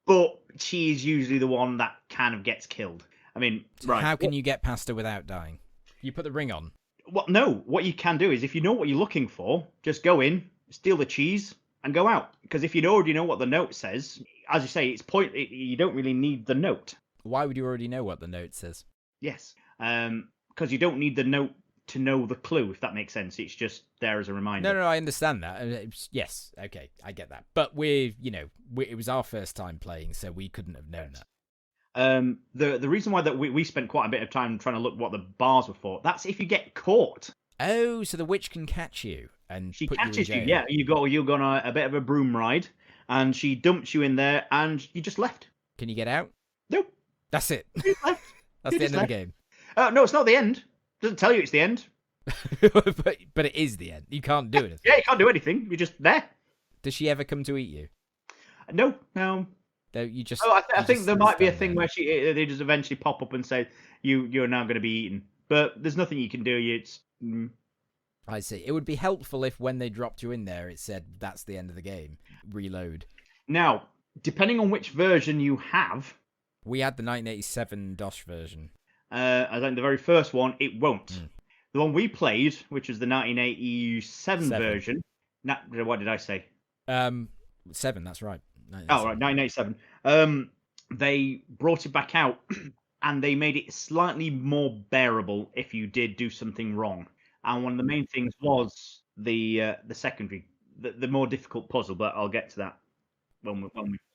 but she is usually the one that kind of gets killed. I mean, so right. How can you get past her without dying? You put the ring on. Well, no. What you can do is, if you know what you're looking for, just go in, steal the cheese, and go out. Because if you already know what the note says, as you say, you don't really need the note. Why would you already know what the note says? Yes. Because you don't need the note to know the clue, if that makes sense. It's just there as a reminder. No, I understand that. Yes, okay, I get that. But it was our first time playing, so we couldn't have known that. The reason why that we spent quite a bit of time trying to look what the bars were for, that's if you get caught. Oh, so the witch can catch you and She put you in catches you. jail. Yeah, you go on a bit of a broom ride, and she dumps you in there, and you just left. Can you get out? Nope, That's it. you just left. That's You the just end of the left. game. No, it's not the end. Doesn't tell you it's the end. but it is the end. You can't do it. Yeah, you can't do anything. You're just there. Does she ever come to eat you? No, no. No, you just. Oh, I you think just there might be a stand thing there. where they just eventually pop up and say you're now going to be eaten. But there's nothing you can do. It's I see. It would be helpful if when they dropped you in there, it said that's the end of the game. Reload. Now, depending on which version you have, We had the 1987 DOS version. I think the very first one it won't. Mm. The one we played, which was the 1987 Seven. version. What did I say? 7. That's right. Oh, right, 1987. They brought it back out, and they made it slightly more bearable if you did do something wrong. And one of the main things was the secondary, the more difficult puzzle. But I'll get to that when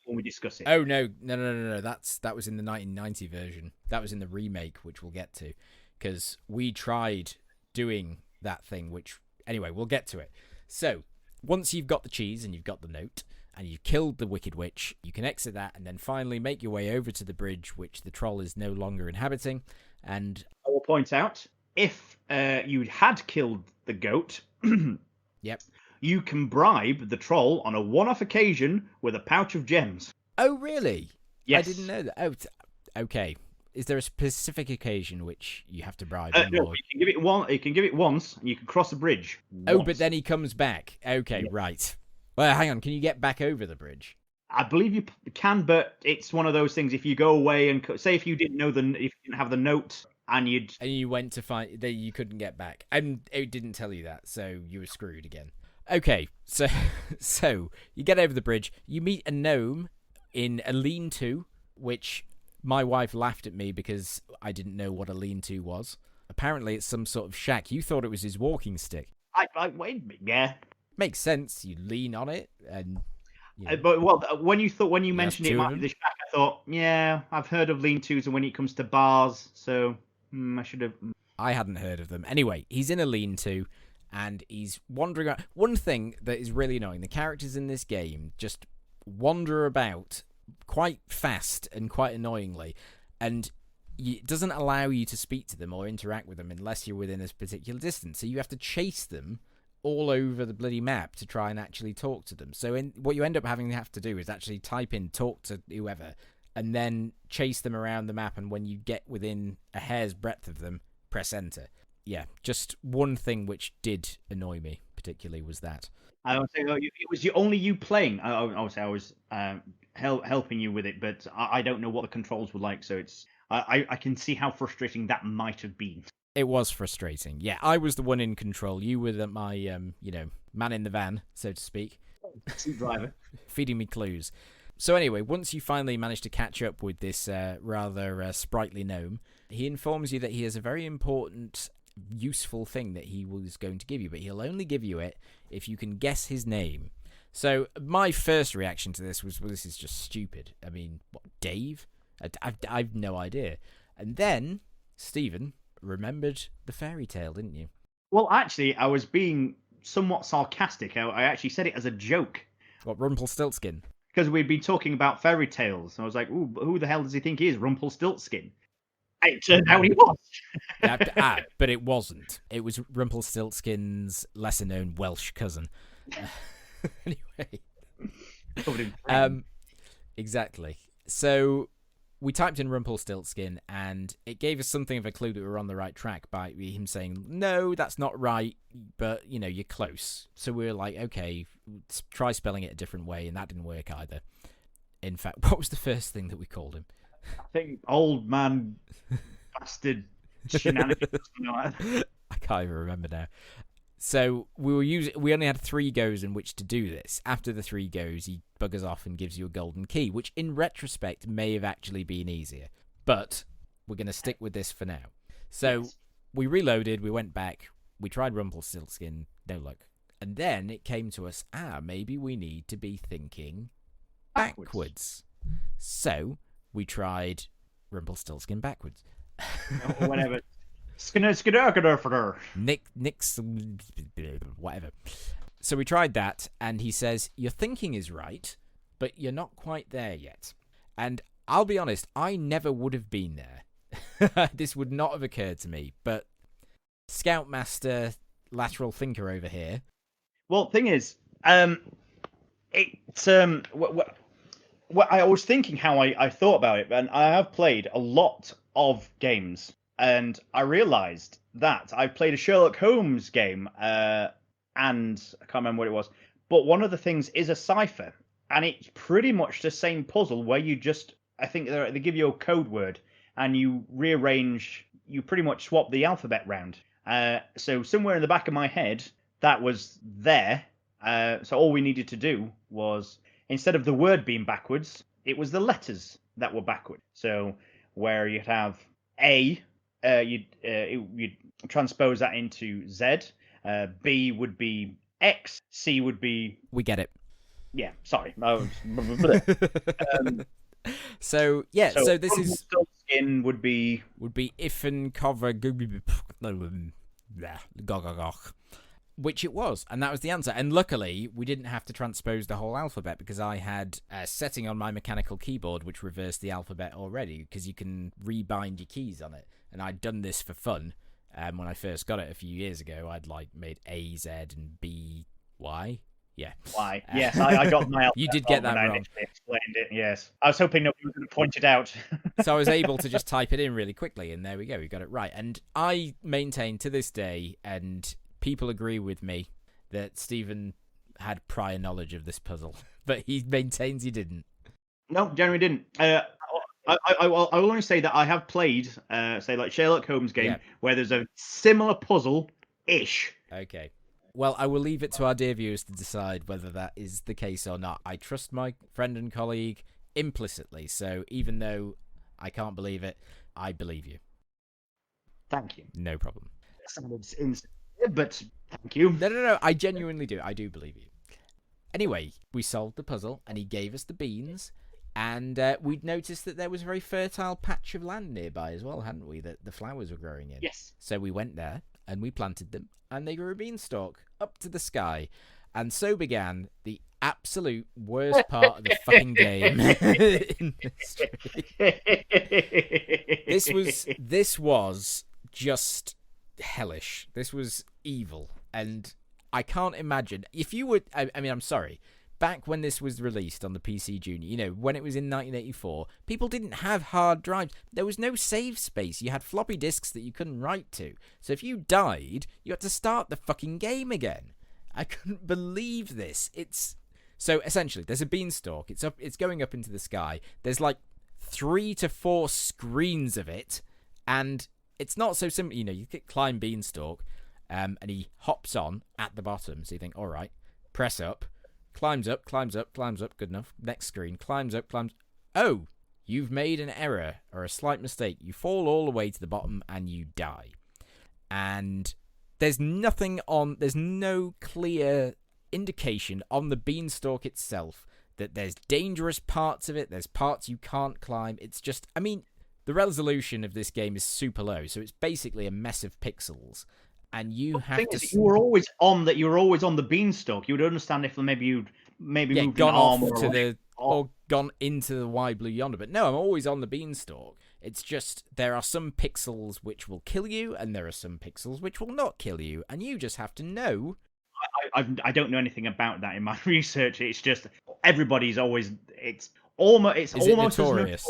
we discuss it. Oh no. That was in the 1990 version. That was in the remake, which we'll get to, because we tried doing that thing. Which anyway, we'll get to it. So once you've got the cheese and you've got the note and you've killed the Wicked Witch, you can exit that and then finally make your way over to the bridge, which the troll is no longer inhabiting. And I will point out if you had killed the goat. yep. You can bribe the troll on a one-off occasion with a pouch of gems. Oh really? Yes. I didn't know that. Oh, okay. Is there a specific occasion which you have to bribe him? No, you can give it one. You can give it once, and you can cross a bridge. Oh, once. but then he comes back. Okay, Yeah. right. Well, hang on. Can you get back over the bridge? I believe you can, but it's one of those things. If you go away and say if you didn't know if you didn't have the note and you went to find that you couldn't get back, and it didn't tell you that, so you were screwed again. Okay, so you get over the bridge. You meet a gnome in a lean-to, which my wife laughed at me because I didn't know what a lean-to was. Apparently, it's some sort of shack. You thought it was his walking stick. wait, yeah. Makes sense. You lean on it, and But when you mentioned it might be the shack, I thought, yeah, I've heard of lean-tos, and when it comes to bars, so I should have. I hadn't heard of them. Anyway, he's in a lean-to, and he's wandering around. One thing that is really annoying: the characters in this game just wander about quite fast and quite annoyingly, and it doesn't allow you to speak to them or interact with them unless you're within a particular distance. So you have to chase them all over the bloody map to try and actually talk to them. So what you end up having to have to do is actually type in talk to whoever and then chase them around the map, and when you get within a hair's breadth of them, press enter. Yeah, just one thing which did annoy me particularly was that. I would say it was only you playing. Obviously, I was helping you with it, but I don't know what the controls were like, so I can see how frustrating that might have been. It was frustrating. Yeah, I was the one in control. You were my man in the van, so to speak. Seat driver. Feeding me clues. So anyway, once you finally manage to catch up with this rather sprightly gnome, he informs you that he has a very important, useful thing that he was going to give you, but he'll only give you it if you can guess his name. So my first reaction to this was, well, this is just stupid. I mean, what, Dave? I've no idea. And then Stephen remembered the fairy tale, didn't you? Well, actually, I was being somewhat sarcastic. I actually said it as a joke. What, Rumpelstiltskin? Because we'd been talking about fairy tales. I was like, ooh, who the hell does he think he is? Rumpelstiltskin. It turned out he was. But it wasn't. It was Rumpelstiltskin's lesser-known Welsh cousin. Anyway. Exactly. So we typed in Rumpelstiltskin, and it gave us something of a clue that we were on the right track by him saying, no, that's not right, but, you're close. So we were like, okay, try spelling it a different way, and that didn't work either. In fact, what was the first thing that we called him? I think old man bastard shenanigans. I can't even remember now. So we only had 3 goes in which to do this. After the 3 goes, he buggers off and gives you a golden key, which in retrospect may have actually been easier. But we're going to stick with this for now. So yes. We reloaded, we went back, we tried Rumpelstiltskin, no luck. And then it came to us, maybe we need to be thinking backwards. So we tried Rumpelstiltskin backwards. Or whatever. Skidder. Nick's whatever. So we tried that, and he says, your thinking is right, but you're not quite there yet. And I'll be honest, I never would have been there. This would not have occurred to me, but Scoutmaster lateral thinker over here. Well, thing is, I was thinking how I thought about it, and I have played a lot of games, and I realised that I've played a Sherlock Holmes game, and I can't remember what it was, but one of the things is a cipher, and it's pretty much the same puzzle where you just, I think they give you a code word, and you pretty much swap the alphabet round. So somewhere in the back of my head, that was there. So all we needed to do was, instead of the word being backwards, it was the letters that were backward. So where you'd have A, you'd transpose that into Z. B would be X. C would be. We get it. Yeah, sorry. So this is skin would be if and cover which it was, and that was the answer. And luckily we didn't have to transpose the whole alphabet, because I had a setting on my mechanical keyboard which reversed the alphabet already, because you can rebind your keys on it, and I'd done this for fun. When I first got it a few years ago, I'd made A, Z, and B, Y. Yeah. Why? Yes, I got my. You did get that wrong. I explained it. Yes, I was hoping nobody was going to point it out. So I was able to just type it in really quickly, and there we go. We got it right. And I maintain to this day, and people agree with me, that Stephen had prior knowledge of this puzzle, but he maintains he didn't. No, generally didn't. I will only say that I have played, say, like Sherlock Holmes game, where there's a similar puzzle-ish. Okay. Well, I will leave it to our dear viewers to decide whether that is the case or not. I trust my friend and colleague implicitly, so even though I can't believe it, I believe you. Thank you. No problem. But thank you. No. I genuinely do. I do believe you. Anyway, we solved the puzzle, and he gave us the beans, and we'd noticed that there was a very fertile patch of land nearby as well, hadn't we, that the flowers were growing in? Yes. So we went there, and we planted them, and they grew a beanstalk up to the sky. And so began the absolute worst part of the fucking game in history. This was just hellish. This was evil. And I can't imagine. If you would... I mean, I'm sorry. Back when this was released on the PC Junior, when it was in 1984, people didn't have hard drives. There was no save space. You had floppy disks that you couldn't write to. So if you died, you had to start the fucking game again. I couldn't believe this. So essentially, there's a beanstalk. It's going up into the sky. There's 3 to 4 screens of it, and it's not so simple. You climb beanstalk, and he hops on at the bottom. So you think, all right, press up. Climbs up, good enough. Next screen, climbs up. Oh, you've made an error or a slight mistake. You fall all the way to the bottom and you die. And there's no clear indication on the beanstalk itself that there's dangerous parts of it. There's parts you can't climb. It's just, the resolution of this game is super low. So it's basically a mess of pixels. And you have to. You were always on that. You were always on the beanstalk. You would understand if maybe you'd moved gone off or gone into the wide blue yonder. But no, I'm always on the beanstalk. It's just there are some pixels which will kill you, and there are some pixels which will not kill you, and you just have to know. I don't know anything about that in my research. It's just everybody's always. It's almost notorious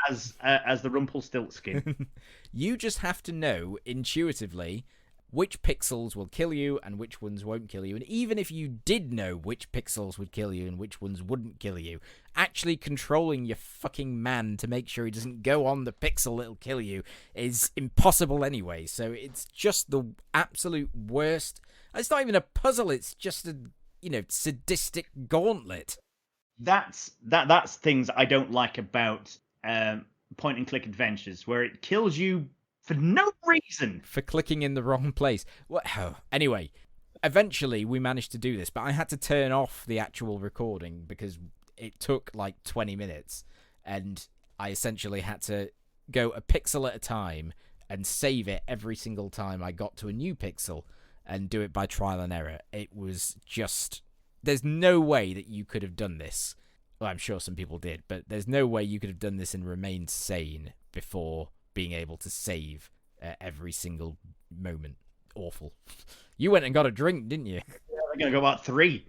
as the Rumpelstiltskin. You just have to know intuitively which pixels will kill you and which ones won't kill you. And even if you did know which pixels would kill you and which ones wouldn't kill you, actually controlling your fucking man to make sure he doesn't go on the pixel that'll kill you is impossible anyway. So it's just the absolute worst. It's not even a puzzle. It's just a, sadistic gauntlet. That's things I don't like about point and click adventures, where it kills you for no reason. For clicking in the wrong place. Anyway, eventually we managed to do this, but I had to turn off the actual recording because it took 20 minutes, and I essentially had to go a pixel at a time and save it every single time I got to a new pixel and do it by trial and error. It was just... There's no way that you could have done this. Well, I'm sure some people did, but there's no way you could have done this and remained sane before being able to save every single moment. Awful. You went and got a drink, didn't you? I'm going to go about 3.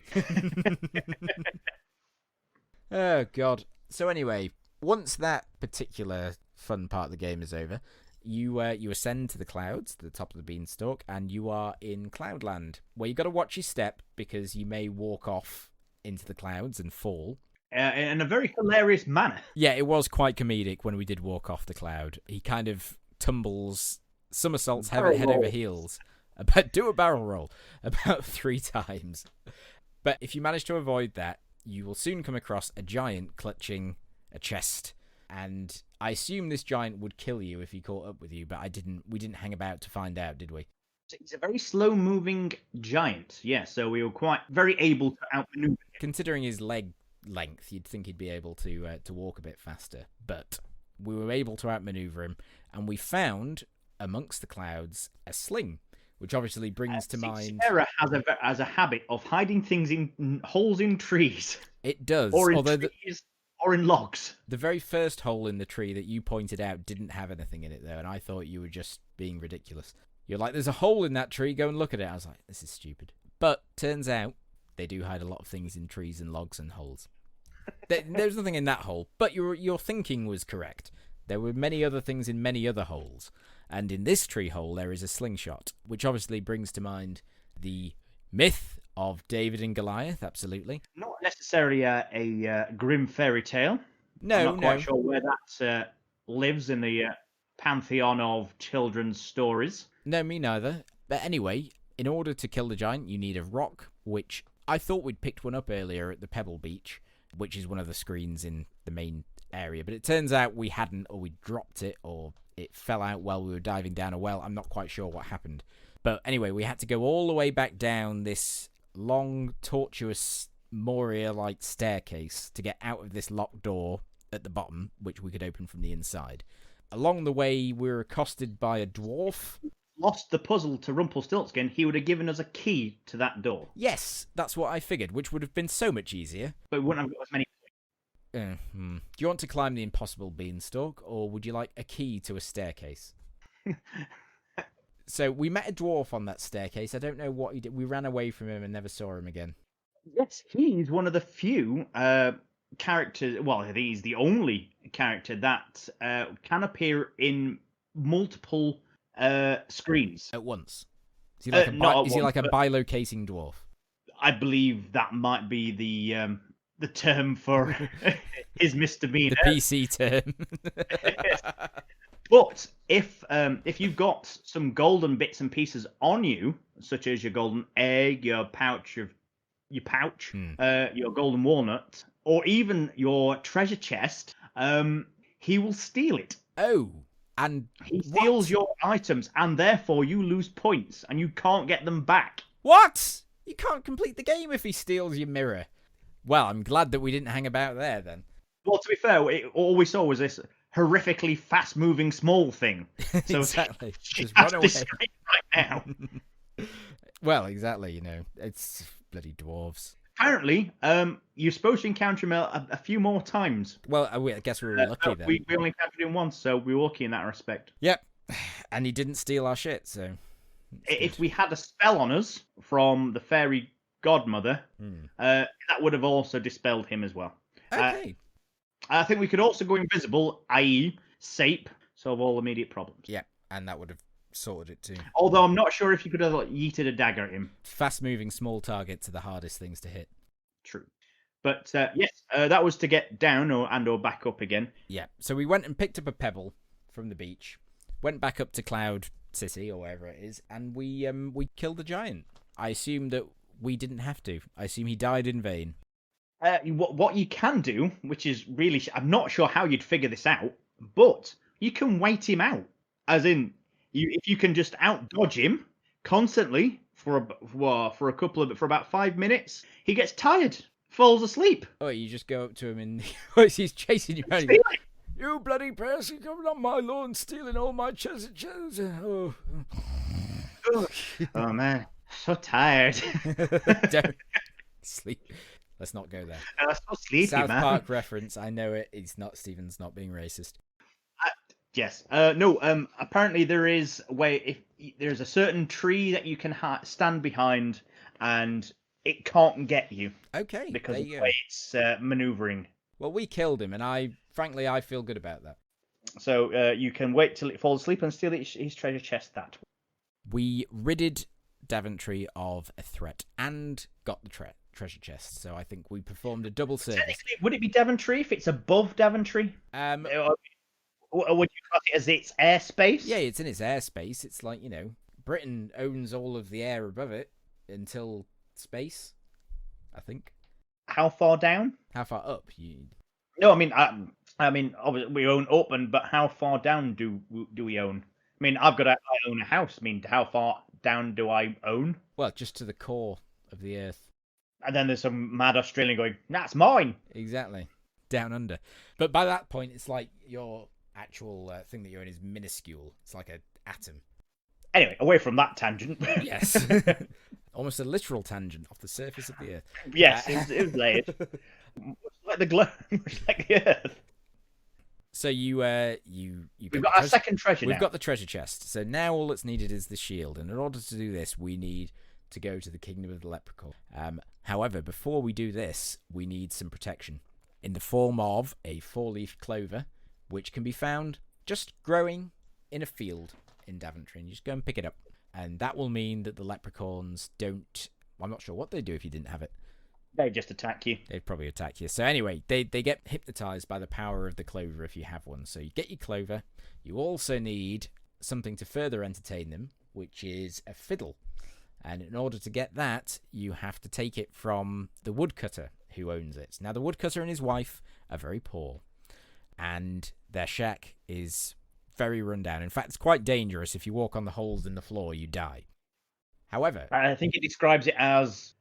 Oh, God. So anyway, once that particular fun part of the game is over, you ascend to the clouds, to the top of the beanstalk, and you are in Cloudland, where you got to watch your step because you may walk off into the clouds and fall. In a very hilarious manner. Yeah, it was quite comedic when we did walk off the cloud. He kind of tumbles, somersaults head over heels. Do a barrel roll about 3 times. But if you manage to avoid that, you will soon come across a giant clutching a chest. And I assume this giant would kill you if he caught up with you, but we didn't hang about to find out, did we? He's a very slow-moving giant, yeah, so we were quite very able to outmaneuver him. Considering his leg length, you'd think he'd be able to walk a bit faster. But we were able to outmaneuver him, and we found, amongst the clouds, a sling, which obviously brings to mind... Sarah has a habit of hiding things in holes in trees. It does. Or in trees, or in logs. The very first hole in the tree that you pointed out didn't have anything in it, though, and I thought you were just being ridiculous. You're like, there's a hole in that tree, go and look at it. I was like, this is stupid. But turns out they do hide a lot of things in trees and logs and holes. There's nothing in that hole, but your thinking was correct. There were many other things in many other holes. And in this tree hole, there is a slingshot, which obviously brings to mind the myth of David and Goliath, absolutely. Not necessarily a grim fairy tale. No, I'm not quite sure where that lives in the pantheon of children's stories. No, me neither. But anyway, in order to kill the giant, you need a rock, which I thought we'd picked one up earlier at the Pebble Beach, which is one of the screens in the main area. But it turns out we hadn't, or we dropped it, or it fell out while we were diving down a well. I'm not quite sure what happened. But anyway, we had to go all the way back down this long, tortuous, Moria-like staircase to get out of this locked door at the bottom, which we could open from the inside. Along the way, we were accosted by a dwarf. Lost the puzzle to Rumpelstiltskin, he would have given us a key to that door. Yes, that's what I figured, which would have been so much easier. But we wouldn't have got as many. Do you want to climb the impossible beanstalk, or would you like a key to a staircase? So we met a dwarf on that staircase. I don't know what he did. We ran away from him and never saw him again. Yes, he's one of the few characters. Well, I think he's the only character that can appear in multiple screens at once. Is he like a bilocating dwarf? I believe that might be the term for his misdemeanor. The PC term. But if you've got some golden bits and pieces on you, such as your golden egg, your golden walnut, or even your treasure chest, he will steal it. Oh, and he steals your items, and therefore you lose points, and you can't get them back. What? You can't complete the game if he steals your mirror. Well, I'm glad that we didn't hang about there then. Well, to be fair, all we saw was this horrifically fast-moving small thing. So exactly. Just run away right now. Well, exactly. You know, it's bloody dwarves. Apparently, you're supposed to encounter him a few more times. Well, I guess we were lucky then. We only encountered him once, so we were lucky in that respect. Yep, and he didn't steal our shit, so... If we had a spell on us from the fairy godmother, that would have also dispelled him as well. Okay. I think we could also go invisible, i.e. Sape, solve all immediate problems. Yeah, and that would have sorted it too. Although I'm not sure if you could have yeeted a dagger at him. Fast-moving small targets are the hardest things to hit. True. But yes, that was to get down or back up again. Yeah, so we went and picked up a pebble from the beach, went back up to Cloud City or wherever it is, and we killed the giant. I assume that we didn't have to. I assume he died in vain. What you can do, which is really... I'm not sure how you'd figure this out, but you can wait him out. As in, if you can just out-dodge him constantly for about 5 minutes, he gets tired, falls asleep. Oh, you just go up to him and he's chasing you around. You bloody press, you coming on my lawn stealing all my cheddar. Oh. Oh man, so tired. Don't sleep. Let's not go there. I'm so sleepy, South man. Park reference. I know it. It's not Steven's not being racist. Yes. No. Apparently there is a way. If there's a certain tree that you can stand behind, and it can't get you Okay, because there of you the go. way it's maneuvering. Well, we killed him, and I feel good about that. So you can wait till it falls asleep and steal his treasure chest that way. We ridded Daventry of a threat and got the treasure chest. So I think we performed a double service. Technically, would it be Daventry if it's above Daventry? Or would you class it as its airspace? Yeah, it's in its airspace. It's like, Britain owns all of the air above it until space, I think. How far down? How far up? No, I mean, obviously we own up, but how far down do we own? I mean, I own a house. I mean, how far down do I own? Well, just to the core of the earth. And then there's some mad Australian going, "That's mine." Exactly. Down under. But by that point, it's like your actual thing that you own is minuscule. It's like an atom. Anyway, away from that tangent. Yes. Almost a literal tangent off the surface of the earth. Yes, it was laid. Like the globe, like the earth. So you We've got our second treasure now. We've got the treasure chest. So now all that's needed is the shield. And in order to do this, we need to go to the kingdom of the leprechaun. However, before we do this, we need some protection in the form of a 4-leaf clover, which can be found just growing in a field in Daventry. And you just go and pick it up. And that will mean that the leprechauns don't... I'm not sure what they'd do if you didn't have it. They just attack you. They'd probably attack you. So anyway, they get hypnotized by the power of the clover if you have one. So you get your clover. You also need something to further entertain them, which is a fiddle. And in order to get that, you have to take it from the woodcutter who owns it. Now, the woodcutter and his wife are very poor. And their shack is very run down. In fact, it's quite dangerous. If you walk on the holes in the floor, you die. However... I think it describes it as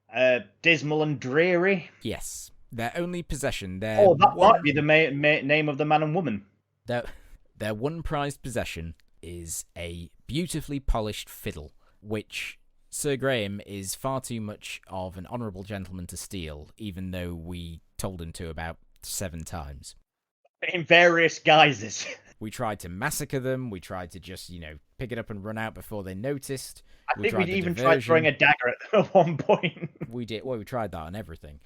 dismal and dreary. Yes. Their only possession... might be the name of the man and woman. Their one prized possession is a beautifully polished fiddle, which Sir Graham is far too much of an honourable gentleman to steal, even though we told him to about 7 times. In various guises. We tried to massacre them. We tried to just, pick it up and run out before they noticed. I think we even tried throwing a dagger at them at one point. We did. Well, we tried that on everything.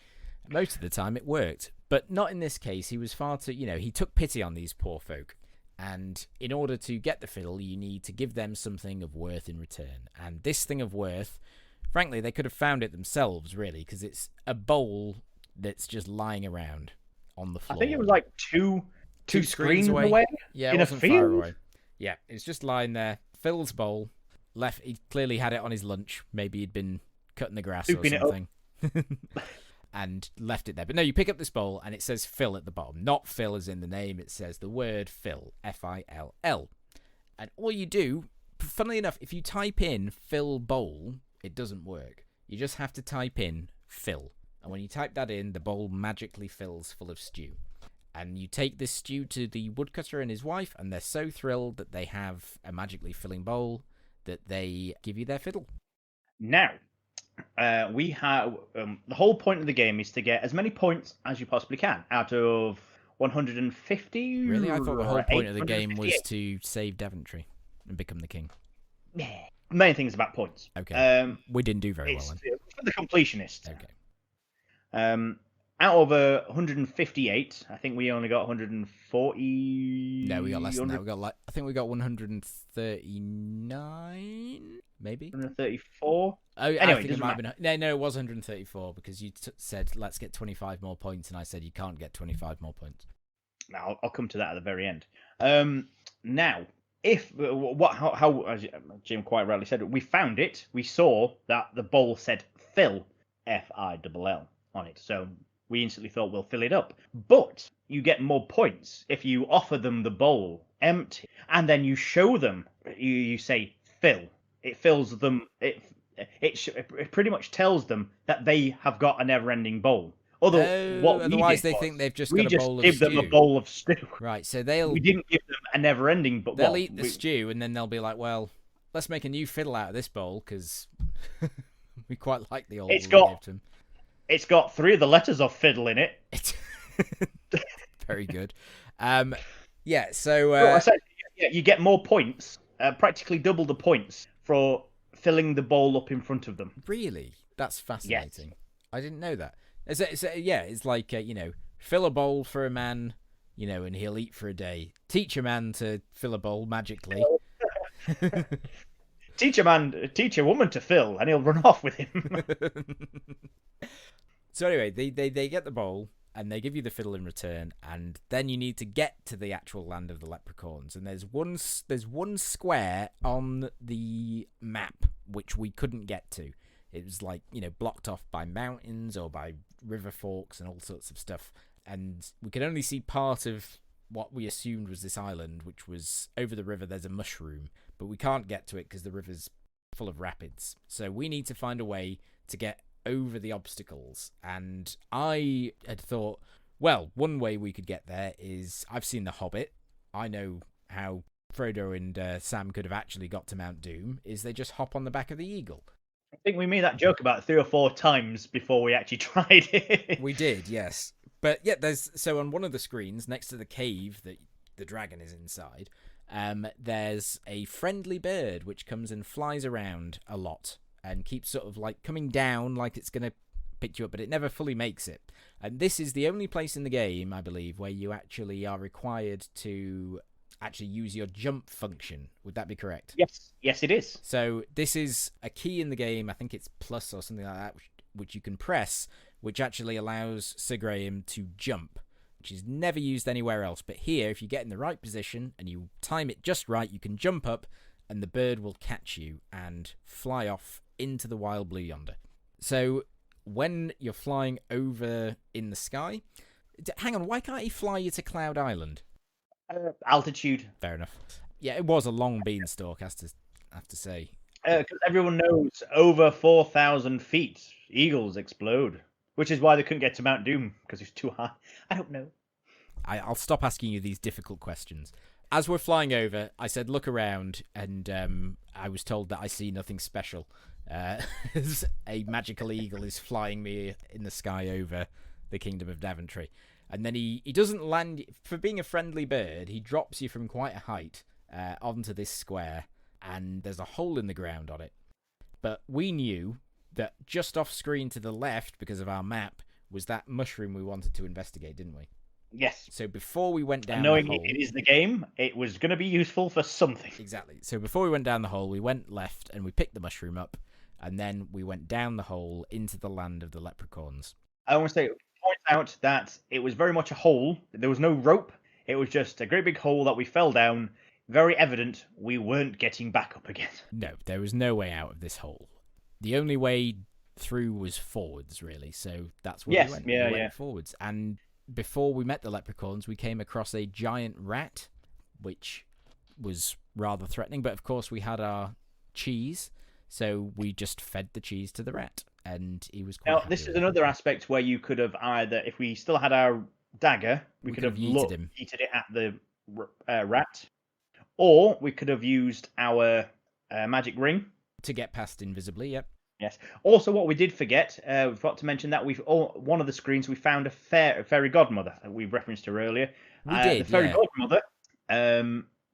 Most of the time it worked. But not in this case. He was far too, he took pity on these poor folk. And in order to get the fiddle, you need to give them something of worth in return. And this thing of worth, frankly, they could have found it themselves, really, because it's a bowl that's just lying around on the floor. I think it was like two screens away. Yeah, in it wasn't a field. far away. Yeah, it's just lying there. Phil's bowl. He clearly had it on his lunch. Maybe he'd been cutting the grass or something. And left it there. But no, you pick up this bowl and it says Phil at the bottom. Not Phil as in the name. It says the word Phil. F-I-L-L. And all you do, funnily enough, if you type in Phil bowl, it doesn't work. You just have to type in Phil. And when you type that in, the bowl magically fills full of stew. And you take this stew to the woodcutter and his wife, and they're so thrilled that they have a magically filling bowl that they give you their fiddle. Now, we have the whole point of the game is to get as many points as you possibly can out of 150. Really? I thought the whole point of the game was to save Daventry and become the king. Yeah. Main thing is about points. Okay. We didn't do very well then. For the completionists. Okay. Out of 158, I think we only got 140. No, we got less than that. I think we got 139, maybe. 134. Oh, anyway, I think it might have been. No, it was 134 because you said let's get 25 more points, and I said you can't get 25 more points. Now I'll come to that at the very end. Now, how as Jim quite rightly said, we found it. We saw that the bowl said Phil, F-I-L-L on it. So we instantly thought we'll fill it up. But you get more points if you offer them the bowl empty, and then you show them. You say fill. It fills them. It pretty much tells them that they have got a never-ending bowl. What Oh, we did otherwise they think was they've just got we a just bowl of give them a stew. bowl of stew. Right, so We didn't give them a never-ending, but they'll well, eat the stew and then they'll be like, well, let's make a new fiddle out of this bowl because we quite like the old it's one we gave got to them. it's got 3 of the letters of fiddle in it. It's very good. Yeah, so Well, I said, yeah, you get more points, practically double the points for filling the bowl up in front of them. really, that's Yes. fascinating. I didn't know that. Yeah, it's like fill a bowl for a man, and he'll eat for a day. Teach a man to fill a bowl magically. Teach a woman to fill, and he'll run off with him. So anyway, they get the bowl and they give you the fiddle in return, and then you need to get to the actual land of the leprechauns. And there's one square on the map which we couldn't get to. It was like blocked off by mountains or by river forks and all sorts of stuff, and we could only see part of what we assumed was this island, which was over the river. There's a mushroom, but we can't get to it because the river's full of rapids. So we need to find a way to get over the obstacles. And I had thought, well, one way we could get there is, I've seen The Hobbit. I know how Frodo and Sam could have actually got to Mount Doom, is they just hop on the back of the eagle. I think we made that joke about 3 or 4 times before we actually tried it. We did, yes. But yeah, so on one of the screens next to the cave that the dragon is inside, there's a friendly bird which comes and flies around a lot and keeps sort of like coming down like it's going to pick you up, but it never fully makes it. And this is the only place in the game, I believe, where you actually are required to actually use your jump function. Would that be correct? Yes, it is. So this is a key in the game, I think it's plus or something like that, which you can press, which actually allows Sir Graham to jump, which is never used anywhere else. But here, if you get in the right position and you time it just right, you can jump up and the bird will catch you and fly off into the wild blue yonder. So when you're flying over in the sky, hang on, why can't he fly you to Cloud Island? Altitude. Fair enough. Yeah, it was a long beanstalk, I have to say. Because everyone knows over 4,000 feet, eagles explode. Which is why they couldn't get to Mount Doom, because it's too high. I don't know. I'll stop asking you these difficult questions. As we're flying over, I said, look around, and I was told that I see nothing special. A magical eagle is flying me in the sky over the kingdom of Daventry. And then he doesn't land, for being a friendly bird, he drops you from quite a height onto this square, and there's a hole in the ground on it. But we knew that just off screen to the left, because of our map, was that mushroom we wanted to investigate, didn't we? Yes. So before we went down knowing the hole, it is the game, it was going to be useful for something. Exactly. So before we went down the hole, we went left and we picked the mushroom up, and then we went down the hole into the land of the leprechauns. I want to point out that it was very much a hole. There was no rope. It was just a great big hole that we fell down. Very evident we weren't getting back up again. No, there was no way out of this hole. The only way through was forwards, really. So that's where we went. Yeah, we went forwards. And before we met the leprechauns, we came across a giant rat, which was rather threatening. But of course, we had our cheese, so we just fed the cheese to the rat, and he was quite happy This is with it. another aspect where you could have either, if we still had our dagger, we could have yeeted it at the rat, or we could have used our magic ring to get past invisibly. Yep. Yes. Also, what we did forget, we forgot to mention that one of the screens we found a fairy godmother that we referenced her earlier. We did. The fairy godmother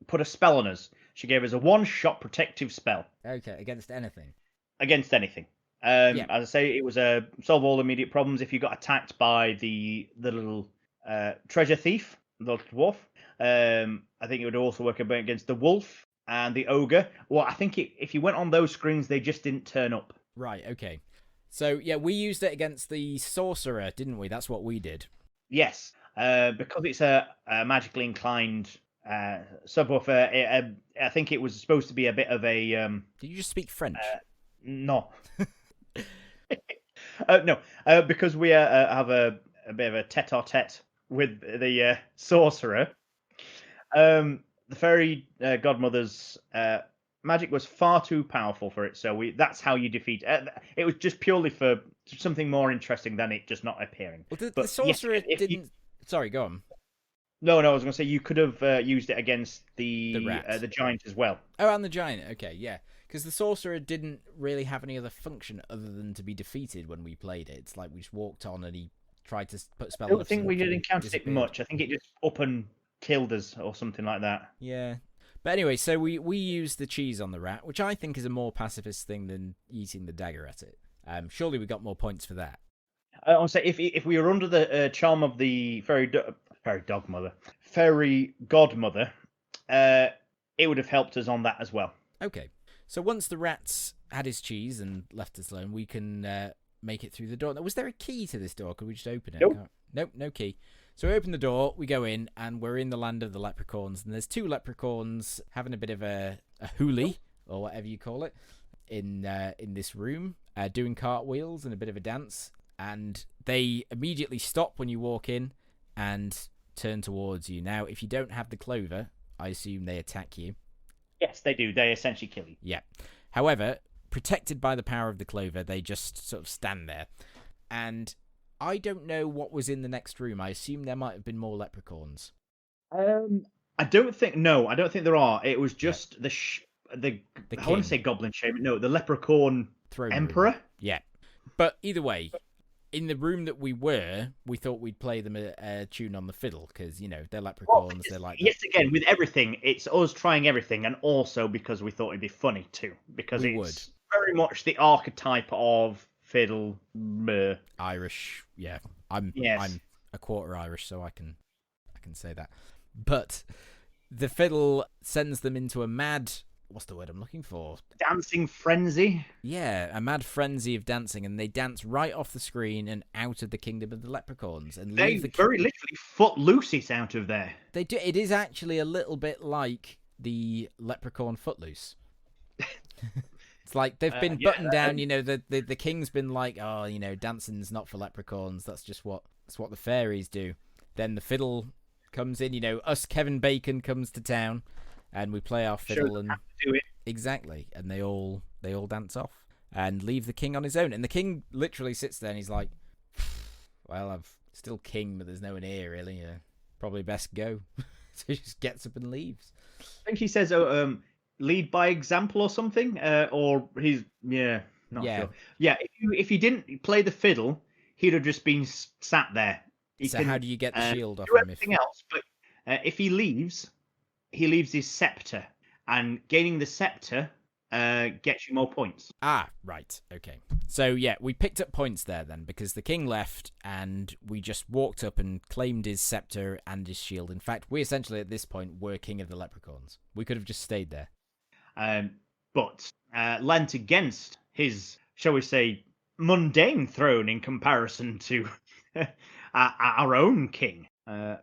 put a spell on us. She gave us a one-shot protective spell. Okay, against anything. Against anything. As I say, it was a solve all immediate problems if you got attacked by the little treasure thief, the dwarf. I think it would also work against the wolf and the ogre. Well, I think if you went on those screens, they just didn't turn up. Right, okay. So, yeah, we used it against the sorcerer, didn't we? That's what we did. Yes, because it's a magically inclined subwoofer. I think it was supposed to be a bit of a... Did you just speak French? No. No, because we have a bit of a tete-a-tete with the sorcerer. The fairy godmother's magic was far too powerful for it. So that's how you defeat. It was just purely for something more interesting than it just not appearing. Well, the But yes, sorcerer if you didn't. Sorry, go on. no, I was going to say you could have used it against The rat. the giant as well. Oh, and the giant. Okay, yeah. Because the sorcerer didn't really have any other function other than to be defeated when we played it. It's like we just walked on and he tried to put a spell I on don't us think and we did encounter it disappeared. much. I think it just up and killed us or something like that. Yeah. But anyway, so we used the cheese on the rat, which I think is a more pacifist thing than eating the dagger at it. Surely we got more points for that. I want to say if we were under the charm of the fairy godmother, it would have helped us on that as well. Okay. So once the rat's had his cheese and left us alone, we can make it through the door. Now, was there a key to this door? Could we just open it? Nope. Nope, no key. So we open the door, we go in, and we're in the land of the leprechauns. And there's 2 leprechauns having a bit of a hoolie, or whatever you call it, in this room, doing cartwheels and a bit of a dance. And they immediately stop when you walk in and turn towards you. Now, if you don't have the clover, I assume they attack you. Yes, they do. They essentially kill you. Yeah. However, protected by the power of the clover, they just sort of stand there. And I don't know what was in the next room. I assume there might have been more leprechauns. I don't think there are. It was just the I want king. to say goblin shaman. No, the leprechaun Throne emperor. room. Yeah. But either way, in the room that we were, we thought we'd play them a tune on the fiddle because, you know, they're leprechauns. They're like yes, again, with everything, it's us trying everything, and also because we thought it'd be funny too, because it's very much the archetype of fiddle. Irish, yeah. I'm Yes. a quarter Irish, so I can say that. But the fiddle sends them into a mad. What's the word I'm looking for? Dancing frenzy. Yeah, a mad frenzy of dancing, and they dance right off the screen and out of the kingdom of the leprechauns, and They leave the very literally footloose it out of there. They do. It is actually a little bit like the leprechaun Footloose. It's like they've been buttoned down. You know, the king's been like, oh, you know, dancing's not for leprechauns. That's what the fairies do. Then the fiddle comes in. You know, us Kevin Bacon comes to town, and we play our fiddle and do it. Exactly, and they all dance off and leave the king on his own. And the king literally sits there and he's like, well, I'm still king, but there's no one here really. Probably best go. So he just gets up and leaves. I think he says, lead by example or something, or he's not sure. Yeah, if he didn't play the fiddle, he'd have just been sat there. So how do you get the shield off do him? Everything else, but if he leaves his scepter, and gaining the scepter gets you more points. Ah, right. Okay. So, yeah, we picked up points there then because the king left and we just walked up and claimed his scepter and his shield. In fact, we essentially at this point were king of the leprechauns. We could have just stayed there. But lent against his, shall we say, mundane throne in comparison to our own king.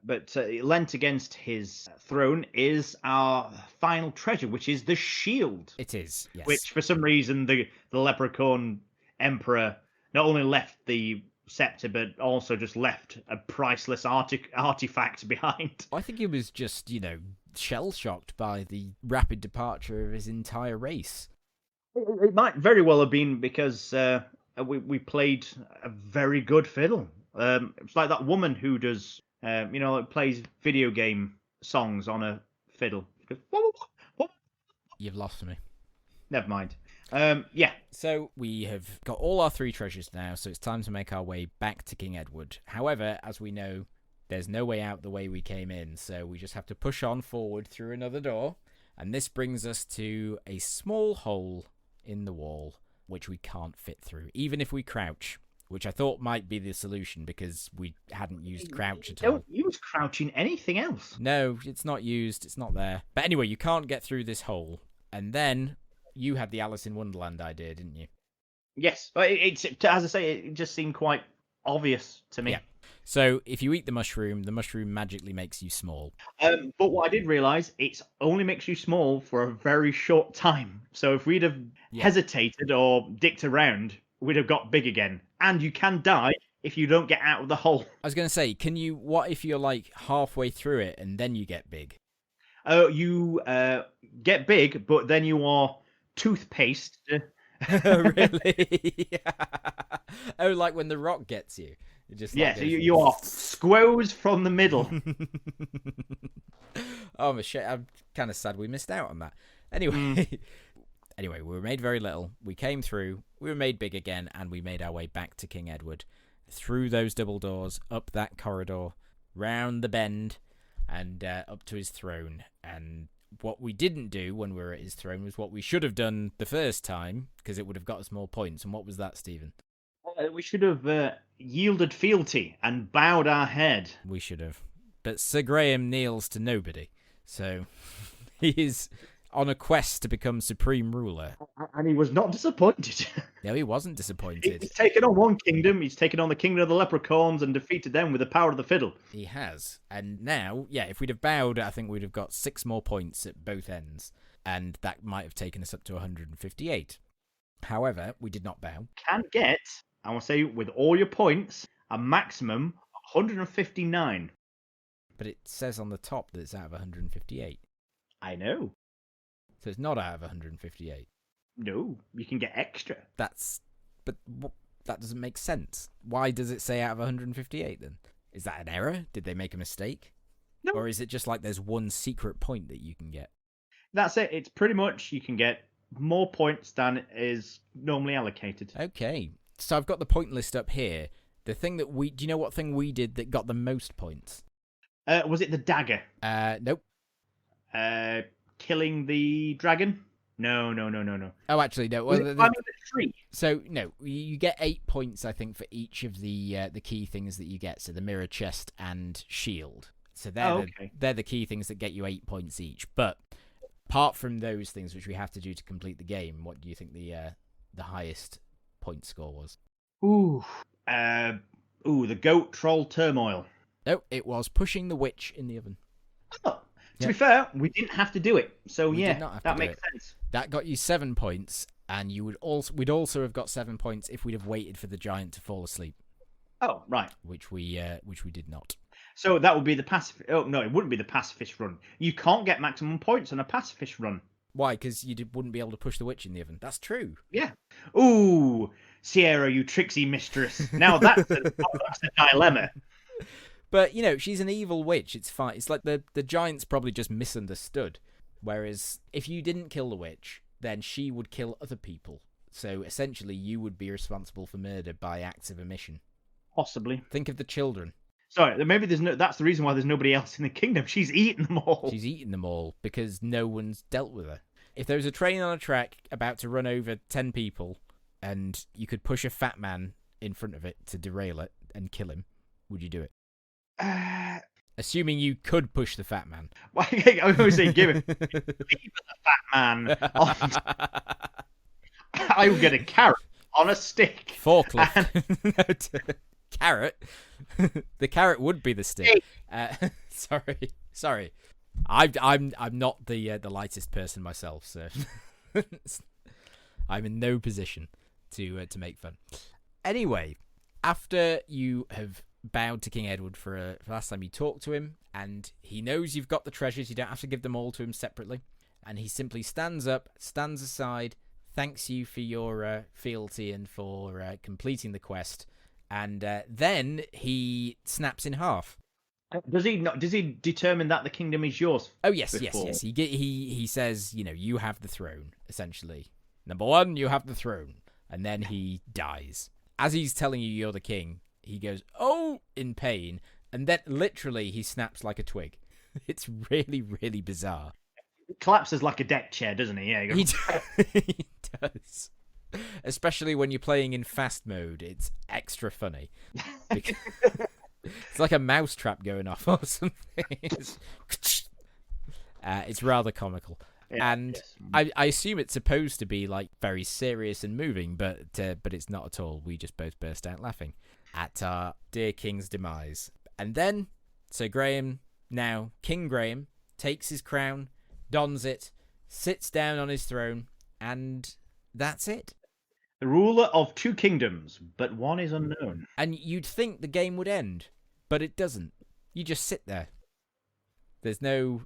But lent against his throne is our final treasure, which is the shield. It is, yes. Which, for some reason, the leprechaun emperor not only left the scepter, but also just left a priceless artifact behind. I think he was just, shell-shocked by the rapid departure of his entire race. It might very well have been because we played a very good fiddle. It's like that woman who does... plays video game songs on a fiddle. You've lost me. Never mind. So we have got all our 3 treasures now, so it's time to make our way back to King Edward. However, as we know, there's no way out the way we came in, so we just have to push on forward through another door. And this brings us to a small hole in the wall, which we can't fit through, even if we crouch. Which I thought might be the solution because we hadn't used crouch at all. Don't use crouch in anything else. No, it's not used. It's not there. But anyway, you can't get through this hole. And then you had the Alice in Wonderland idea, didn't you? Yes, but it's as I say, it just seemed quite obvious to me. Yeah. So if you eat the mushroom magically makes you small. But what I did realise, it only makes you small for a very short time. So if we'd have hesitated or dicked around, we'd have got big again. And you can die if you don't get out of the hole. I was going to say, what if you're like halfway through it and then you get big? You get big, but then you are toothpaste. Really? Oh, like when the rock gets you. It just like Yes, goes. you are squoze from the middle. Oh, shit. I'm kind of sad we missed out on that. Anyway, Mm. anyway, we were made very little. We came through. We were made big again, and we made our way back to King Edward, through those double doors, up that corridor, round the bend, and up to his throne. And what we didn't do when we were at his throne was what we should have done the first time, because it would have got us more points. And what was that, Stephen? We should have yielded fealty and bowed our head. We should have. But Sir Graham kneels to nobody, so he is on a quest to become supreme ruler. And he was not disappointed. No, he wasn't disappointed. He's taken on one kingdom. He's taken on the kingdom of the leprechauns and defeated them with the power of the fiddle. He has. And now, yeah, if we'd have bowed, I think we'd have got 6 more points at both ends. And that might have taken us up to 158. However, we did not bow. Can get, I want to say, with all your points, a maximum 159. But it says on the top that it's out of 158. I know. So it's not out of 158. No, you can get extra. That doesn't make sense. Why does it say out of 158 then? Is that an error? Did they make a mistake? No. Or is it just like there's one secret point that you can get? That's it. It's pretty much you can get more points than is normally allocated. Okay. So I've got the point list up here. The thing that do you know what thing we did that got the most points? Was it the dagger? Nope. Killing the dragon? No. Oh, actually, no. Was Well, it climbing the tree? So no, you get 8 points, I think, for each of the key things that you get. So the mirror, chest, and shield. So they're the key things that get you 8 points each. But apart from those things, which we have to do to complete the game, what do you think the highest point score was? The goat troll turmoil. No, it was pushing the witch in the oven. Oh, to be fair, we didn't have to do it, so We did not have that to do makes it. sense. That got you 7 points, and we'd also have got 7 points if we'd have waited for the giant to fall asleep. Oh, right. Which we did not. So that would be the pacifist. Oh no, it wouldn't be the pacifist run. You can't get maximum points on a pacifist run. Why? Because you wouldn't be able to push the witch in the oven. That's true. Yeah. Ooh, Sierra, you tricksy mistress. Now that's a dilemma. But, she's an evil witch. It's fine. It's like the giant's probably just misunderstood. Whereas if you didn't kill the witch, then she would kill other people. So essentially, you would be responsible for murder by acts of omission. Possibly. Think of the children. Sorry, maybe that's the reason why there's nobody else in the kingdom. She's eaten them all. She's eaten them all because no one's dealt with her. If there was a train on a track about to run over 10 people and you could push a fat man in front of it to derail it and kill him, would you do it? Assuming you could push the fat man. I was saying, give it. Leave the fat man. I would get a carrot on a stick. Forklift. Carrot. The carrot would be the stick. Sorry. I'm not the lightest person myself, so I'm in no position to make fun. Anyway, after you have bowed to King Edward for last time you talked to him, and he knows you've got the treasures, you don't have to give them all to him separately, and he simply stands up, stands aside, thanks you for your fealty and for completing the quest, and then he snaps in half. Does he not? Does he determine that the kingdom is yours? Oh yes. He says, you have the throne. Essentially, number 1, you have the throne, and then he dies. As he's telling you you're the king, he goes, "Oh," in pain, and then literally he snaps like a twig. It's really, really bizarre. He collapses like a deck chair, doesn't he? Yeah, He does. Especially when you're playing in fast mode, it's extra funny. It's like a mousetrap going off or something. It's rather comical. Yeah, and yes. I assume it's supposed to be like very serious and moving, but it's not at all. We just both burst out laughing at our dear king's demise. And then Sir Graham, now King Graham, takes his crown, dons it, sits down on his throne, and that's it. The ruler of 2 kingdoms, but one is unknown. And you'd think the game would end, but it doesn't. You just sit there. There's no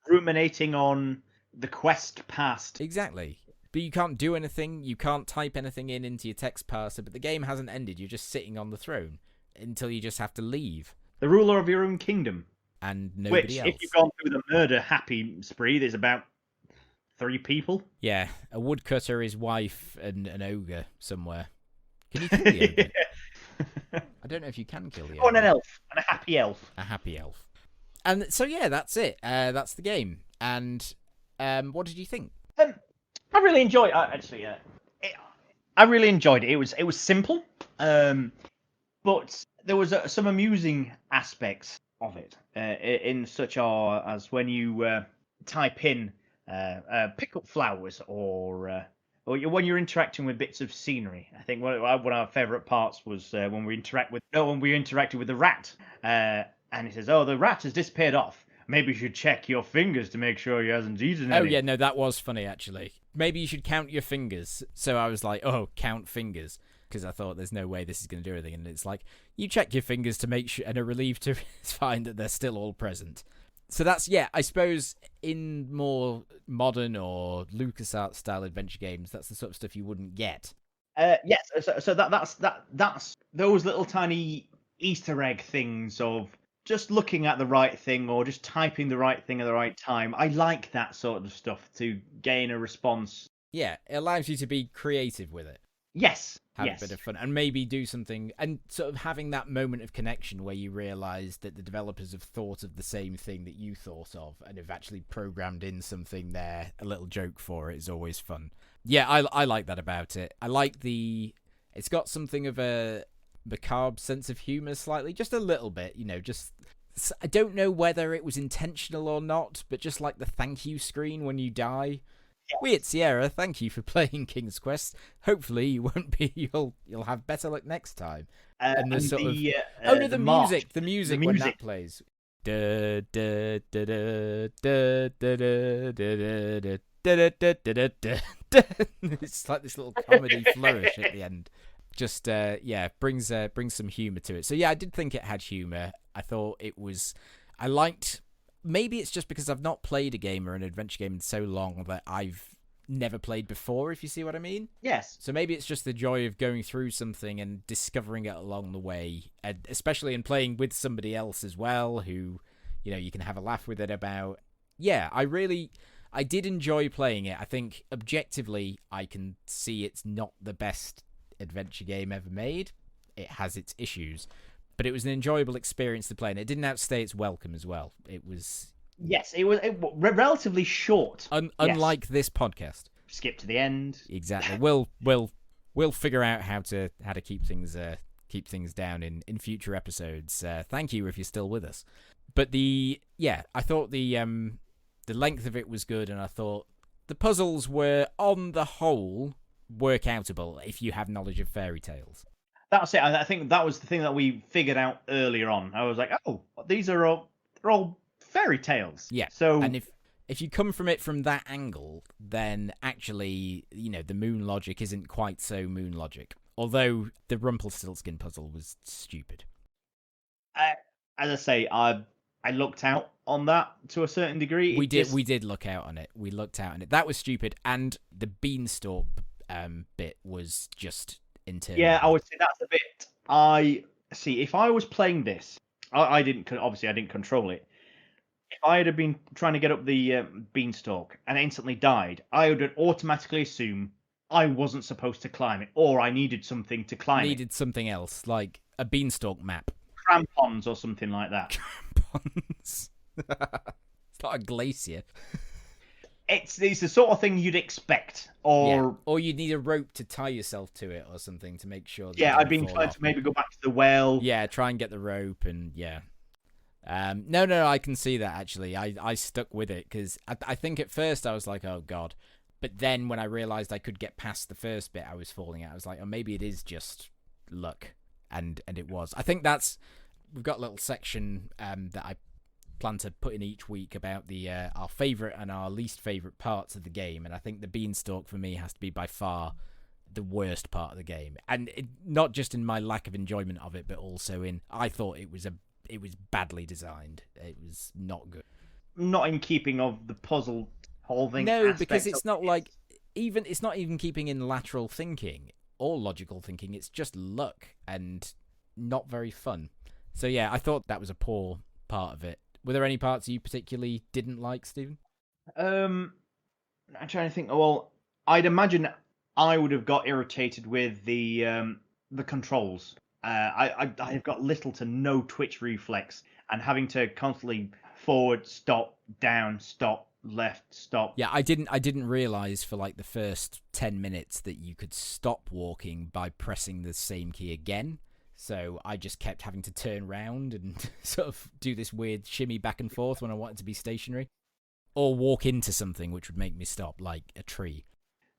ruminating on the quest past. Exactly. But you can't do anything, you can't type anything into your text parser, but the game hasn't ended. You're just sitting on the throne until you just have to leave. The ruler of your own kingdom. And nobody Which, else. if you've gone through the murder happy spree, there's about 3 people. Yeah, a woodcutter, his wife, and an ogre somewhere. Can you kill the ogre? I don't know if you can kill the ogre. Oh, and an elf. And a happy elf. A happy elf. And so, yeah, that's it. That's the game. And what did you think? I really enjoyed. I really enjoyed it. It was simple, but there was some amusing aspects of it. In such as when you type in pick up flowers, or when you're interacting with bits of scenery. I think one of our favourite parts was when we interacted with the rat, and he says, "Oh, the rat has disappeared off. Maybe you should check your fingers to make sure he hasn't eaten any." Oh, yeah, no, that was funny, actually. Maybe you should count your fingers. So I was like, oh, count fingers. Because I thought there's no way this is going to do anything. And it's like, you check your fingers to make sure, and are relieved to find that they're still all present. So that's, yeah, I suppose in more modern or LucasArts style adventure games, that's the sort of stuff you wouldn't get. Yes, so that's those little tiny Easter egg things of just looking at the right thing or just typing the right thing at the right time. I like that sort of stuff to gain a response. Yeah, it allows you to be creative with it. Yes. Have a bit of fun and maybe do something, and sort of having that moment of connection where you realise that the developers have thought of the same thing that you thought of and have actually programmed in something there, a little joke for it, is always fun. Yeah, I like that about it. I like it's got something of a macabre sense of humour slightly, just a little bit, just, I don't know whether it was intentional or not, but just like the thank you screen when you die. We at Sierra, thank you for playing King's Quest. Hopefully you won't be, you'll have better luck next time. And the sort of the music when that plays. It's like this little comedy flourish at the end. Just brings some humour to it. So yeah, I did think it had humour. I thought I liked. Maybe it's just because I've not played a game or an adventure game in so long that I've never played before, if you see what I mean. Yes. So maybe it's just the joy of going through something and discovering it along the way, and especially in playing with somebody else as well, who, you can have a laugh with it about. Yeah, I did enjoy playing it. I think objectively, I can see it's not the best adventure game ever made. It has its issues. But it was an enjoyable experience to play, and it didn't outstay its welcome as well. It was... Yes, it was relatively short. Unlike this podcast. Skip to the end. Exactly. We'll figure out how to keep things down in future episodes. Thank you if you're still with us. But I thought the length of it was good, and I thought the puzzles were, on the whole, workoutable if you have knowledge of fairy tales. That's it. I think that was the thing that we figured out earlier on. I was like, oh, they're all fairy tales. Yeah. So, and if you come from it from that angle, then actually, the moon logic isn't quite so moon logic. Although the Rumpelstiltskin puzzle was stupid. As I say, I looked out on that to a certain degree. We did look out on it. We looked out on it. That was stupid, and the beanstalk bit was just. Yeah, I would say that's a bit. I see. If I was playing this, I didn't control it. If I had been trying to get up the beanstalk and instantly died, I would automatically assume I wasn't supposed to climb it, or I needed something to climb. Needed something else, like a beanstalk map, crampons or something like that. Crampons. It's not a glacier. It's the sort of thing you'd expect, or you need a rope to tie yourself to it or something to make sure. That I'd been trying to maybe go back to the well. Yeah, try and get the rope, and no, I can see that actually. I stuck with it because I think at first I was like, oh god, but then when I realised I could get past the first bit I was falling at, I was like, oh, maybe it is just luck, and it was. I think we've got a little section that I plan to put in each week about our favourite and our least favourite parts of the game, and I think the beanstalk for me has to be by far the worst part of the game, and not just in my lack of enjoyment of it, but also in I thought it was badly designed. It was not good. not in keeping of the puzzle solving No, because aspect of it's not it. like it's not even keeping in lateral thinking or logical thinking. It's just luck and not very fun. So yeah, I thought that was a poor part of it. Were there any parts you particularly didn't like, Stephen? Um, I'm trying to think. Well, I'd imagine I would have got irritated with the controls. I've got little to no twitch reflex, and having to constantly forward, stop, down, stop, left, stop. Yeah, I didn't realize for like the first 10 minutes that you could stop walking by pressing the same key again. So I just kept having to turn round and sort of do this weird shimmy back and forth when I wanted to be stationary, or walk into something which would make me stop, like a tree.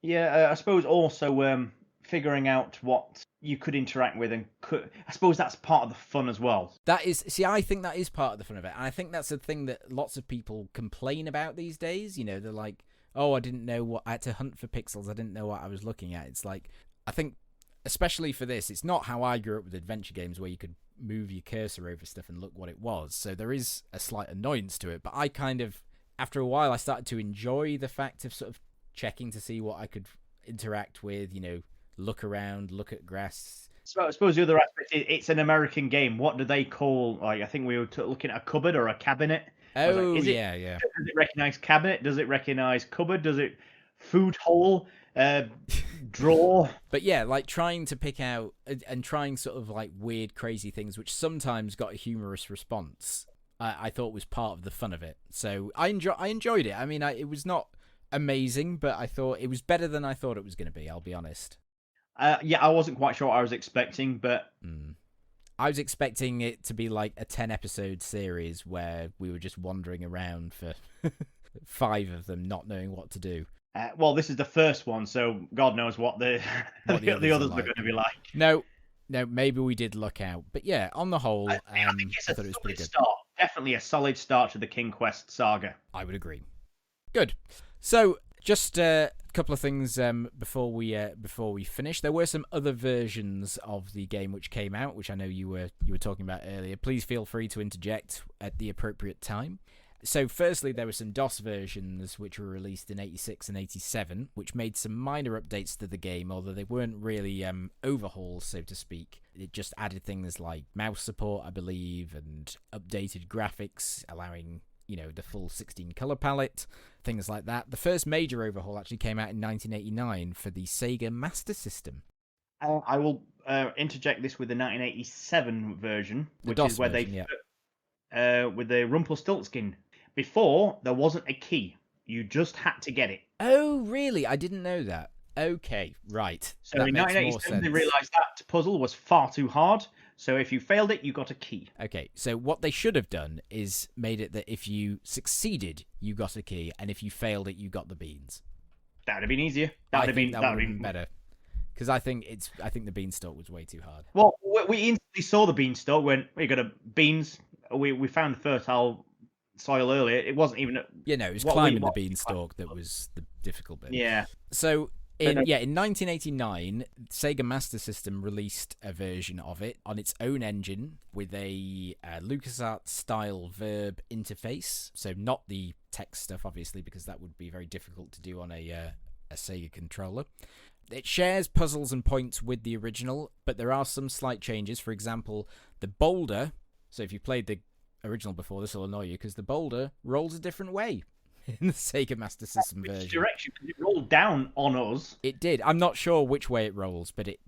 Yeah, I suppose also figuring out what you could interact with and could. I suppose that's part of the fun as well. That is, see, I think that is part of the fun of it. And I think that's a thing that lots of people complain about these days. You know, they're like, oh, I didn't know what I had to hunt for pixels. I didn't know what I was looking at. It's like, I think, especially for this, it's not how I grew up with adventure games where you could move your cursor over stuff and look what it was. So there is a slight annoyance to it. But I kind of, after a while, I started to enjoy the fact of sort of checking to see what I could interact with, look around, look at grass. So I suppose the other aspect is it's an American game. What do they call? Like I think we were looking at a cupboard or a cabinet. I was like, Oh, is it? yeah, yeah. Does it recognize cabinet? Does it recognize cupboard? Does it food hole? Drawer? But yeah, like trying to pick out and trying sort of like weird, crazy things, which sometimes got a humorous response. I thought was part of the fun of it. So I enjoyed it. I mean, it was not amazing, but I thought it was better than I thought it was going to be. I'll be honest. Yeah, I wasn't quite sure what I was expecting, but I was expecting it to be like a 10-episode series where we were just wandering around for 5 of them, not knowing what to do. well, this is the first one, so God knows what the What the others others are are like. going to be like. No, maybe we did luck out. But yeah, on the whole, I think it's I a thought it was solid pretty good. start. Definitely a solid start to the King Quest saga. I would agree. Good. So, just a couple of things before we finish. There were some other versions of the game which came out, which I know you were talking about earlier. Please feel free to interject at the appropriate time. So, firstly, there were some DOS versions which were released in 86 and 87, which made some minor updates to the game, although they weren't really overhauls, so to speak. It just added things like mouse support, I believe, and updated graphics, allowing the full 16 color palette, things like that. The first major overhaul actually came out in 1989 for the Sega Master System. I will interject this with the 1987 version, which DOS is where version, with the Rumpelstiltskin. Before, there wasn't a key. You just had to get it. Oh, really? I didn't know that. Okay, right. So that in makes more 1987, they sense. realised that puzzle was far too hard. So if you failed it, you got a key. Okay, so what they should have done is made it that if you succeeded, you got a key, and if you failed it, you got the beans. That would have been easier. That would have been better. Because I think the beanstalk was way too hard. Well, we instantly saw the beanstalk when we got a beans. We found fertile soil earlier. It wasn't even. It was climbing the beanstalk that was the difficult bit. Yeah. So in 1989, Sega Master System released a version of it on its own engine with a LucasArts style verb interface. So not the text stuff, obviously, because that would be very difficult to do on a Sega controller. It shares puzzles and points with the original, but there are some slight changes. For example, the boulder. So if you played the original before, this will annoy you because the boulder rolls a different way in the Sega Master System version. Direction, because it rolled down on us. It did. I'm not sure which way it rolls, but it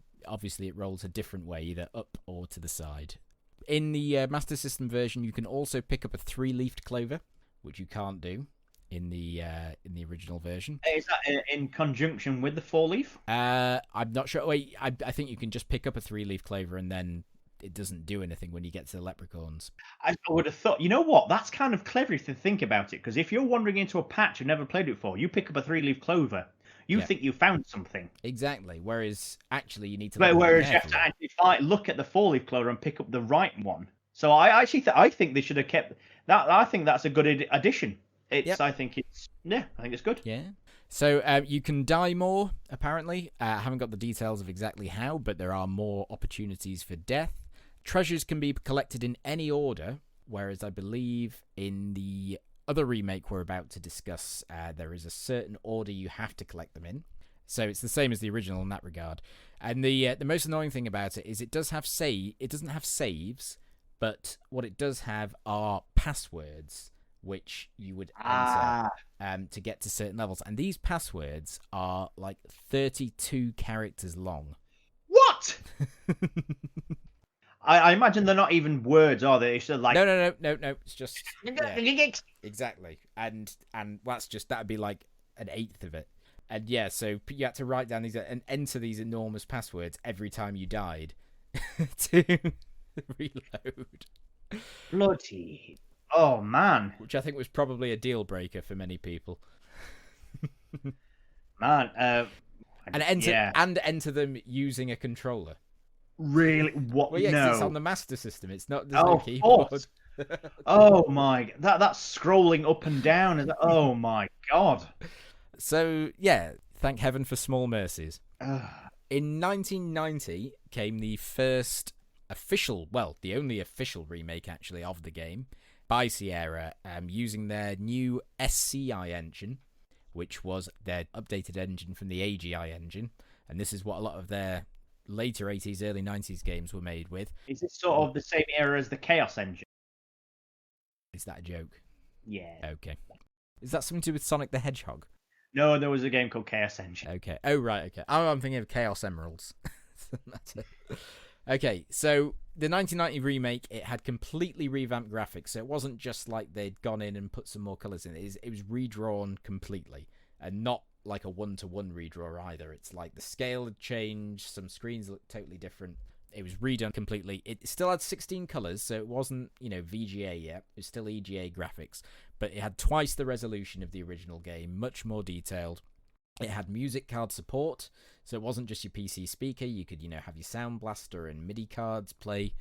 rolls a different way, either up or to the side. In the Master System version, you can also pick up a 3-leafed clover, which you can't do in the original version. Is that in conjunction with the 4-leaf? I'm not sure. Wait, I think you can just pick up a 3-leaf clover and then it doesn't do anything when you get to the leprechauns. I would have thought, you know what? That's kind of clever if you think about it, because if you're wandering into a patch and never played it before, you pick up a 3-leaf clover, you think you found something. Exactly. Whereas actually, you need to. Whereas you have to actually look at the 4-leaf clover and pick up the right one. So I think they should have kept that. I think that's a good addition. I think it's good. Yeah. So you can die more, apparently. I haven't got the details of exactly how, but there are more opportunities for death. Treasures can be collected in any order, whereas I believe in the other remake we're about to discuss, there is a certain order you have to collect them in. So it's the same as the original in that regard. And the most annoying thing about it is it doesn't have saves, but what it does have are passwords, which you would enter to get to certain levels. And these passwords are like 32 characters long. What? I imagine they're not even words, are they? It's just like No. It's just exactly, and that'd be like an eighth of it. And yeah, so you had to write down these and enter these enormous passwords every time you died to reload. Bloody. Oh man. Which I think was probably a deal breaker for many people. Man, and enter them using a controller. Really? What? Well, yeah, no. it's on the Master System. It's not. There's no keyboard. Oh my! That's scrolling up and down. Oh my god. So yeah, thank heaven for small mercies. In 1990 came the first official, well, the only official remake actually of the game by Sierra, using their new SCI engine, which was their updated engine from the AGI engine, and this is what a lot of their later 80s, early 90s games were made with. Is it sort of the same era as the Chaos engine? Is that a joke? Yeah. Okay. Is that something to do with Sonic the Hedgehog? No, there was a game called Chaos Engine. Okay. Oh, right, okay. Oh, I'm thinking of Chaos Emeralds. That's it. Okay, so the 1990 remake, it had completely revamped graphics, so it wasn't just like they'd gone in and put some more colours in it. It was redrawn completely, and not like a one-to-one redraw either. It's like the scale had changed, some screens looked totally different. It was redone completely. It still had 16 colours, so it wasn't, VGA yet. It was still EGA graphics, but it had twice the resolution of the original game, much more detailed. It had music card support, so it wasn't just your PC speaker. You could, have your Sound Blaster and MIDI cards play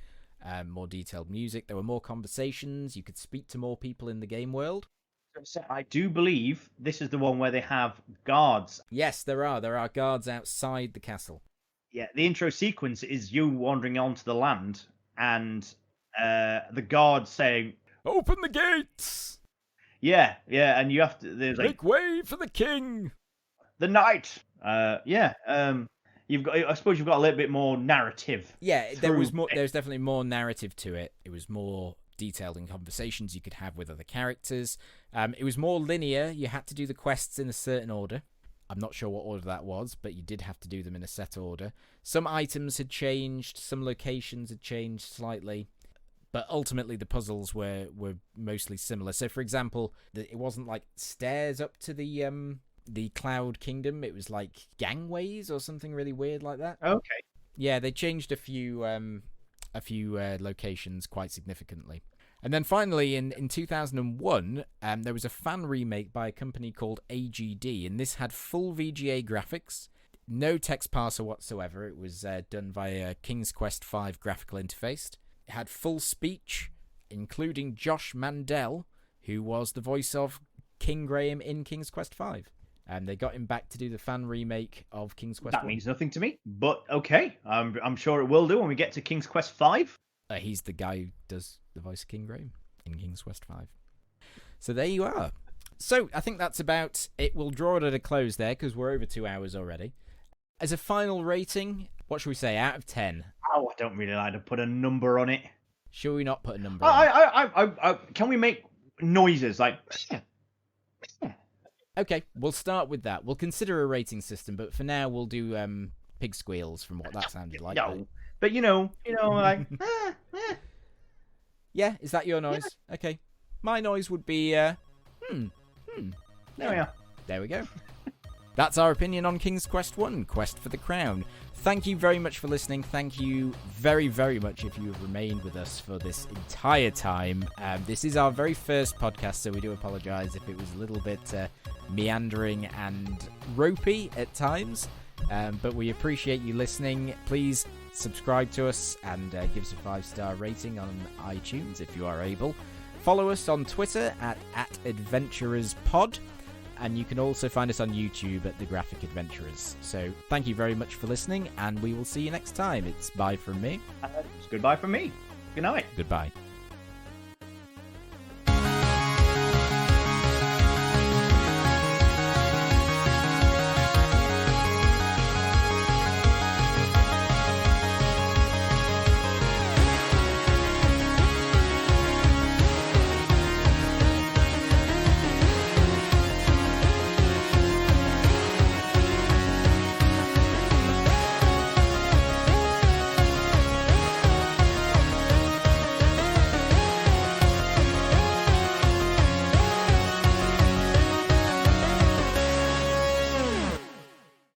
more detailed music. There were more conversations. You could speak to more people in the game world. So I do believe this is the one where they have guards. Yes, there are. There are guards outside the castle. Yeah, the intro sequence is you wandering onto the land and the guards saying, "Open the gates!" Yeah, and you have to... There's Make way for the king! The knight! You've got... I suppose you've got a little bit more narrative. Yeah, there was definitely more narrative to it. It was more detailed in conversations you could have with other characters. It was more linear. You had to do the quests in a certain order. I'm not sure what order that was, but you did have to do them in a set order. Some items had changed, some locations had changed slightly, but ultimately the puzzles were mostly similar. So, for example, it wasn't like stairs up to the Cloud Kingdom. It was like gangways or something really weird like that. Okay. Yeah, they changed a few locations quite significantly. And then finally, in 2001, there was a fan remake by a company called AGD, and this had full VGA graphics, no text parser whatsoever. It was done via King's Quest V graphical interface. It had full speech, including Josh Mandel, who was the voice of King Graham in King's Quest V. And they got him back to do the fan remake of King's Quest. That means nothing to me, but okay. I'm sure it will do when we get to King's Quest V. He's the guy who does the voice of King Graham in King's Quest V. So there you are. So I think that's about it. We'll draw it at a close there because we're over 2 hours already. As a final rating, what should we say out of 10? Oh, I don't really like to put a number on it. Should we not put a number on it? Can we make noises like... Okay, we'll start with that. We'll consider a rating system, but for now we'll do pig squeals from what that sounded like. No, but like... Yeah, is that your noise? Yeah. Okay. My noise would be, There we are. There we go. That's our opinion on King's Quest 1, Quest for the Crown. Thank you very much for listening. Thank you very, very much if you have remained with us for this entire time. This is our very first podcast, so we do apologise if it was a little bit meandering and ropey at times. But we appreciate you listening. Please subscribe to us and give us a 5-star rating on iTunes if you are able. Follow us on Twitter at @AdventurersPod. And you can also find us on YouTube at The Graphic Adventurers. So thank you very much for listening, and we will see you next time. It's bye from me. It's goodbye from me. Good night. Goodbye.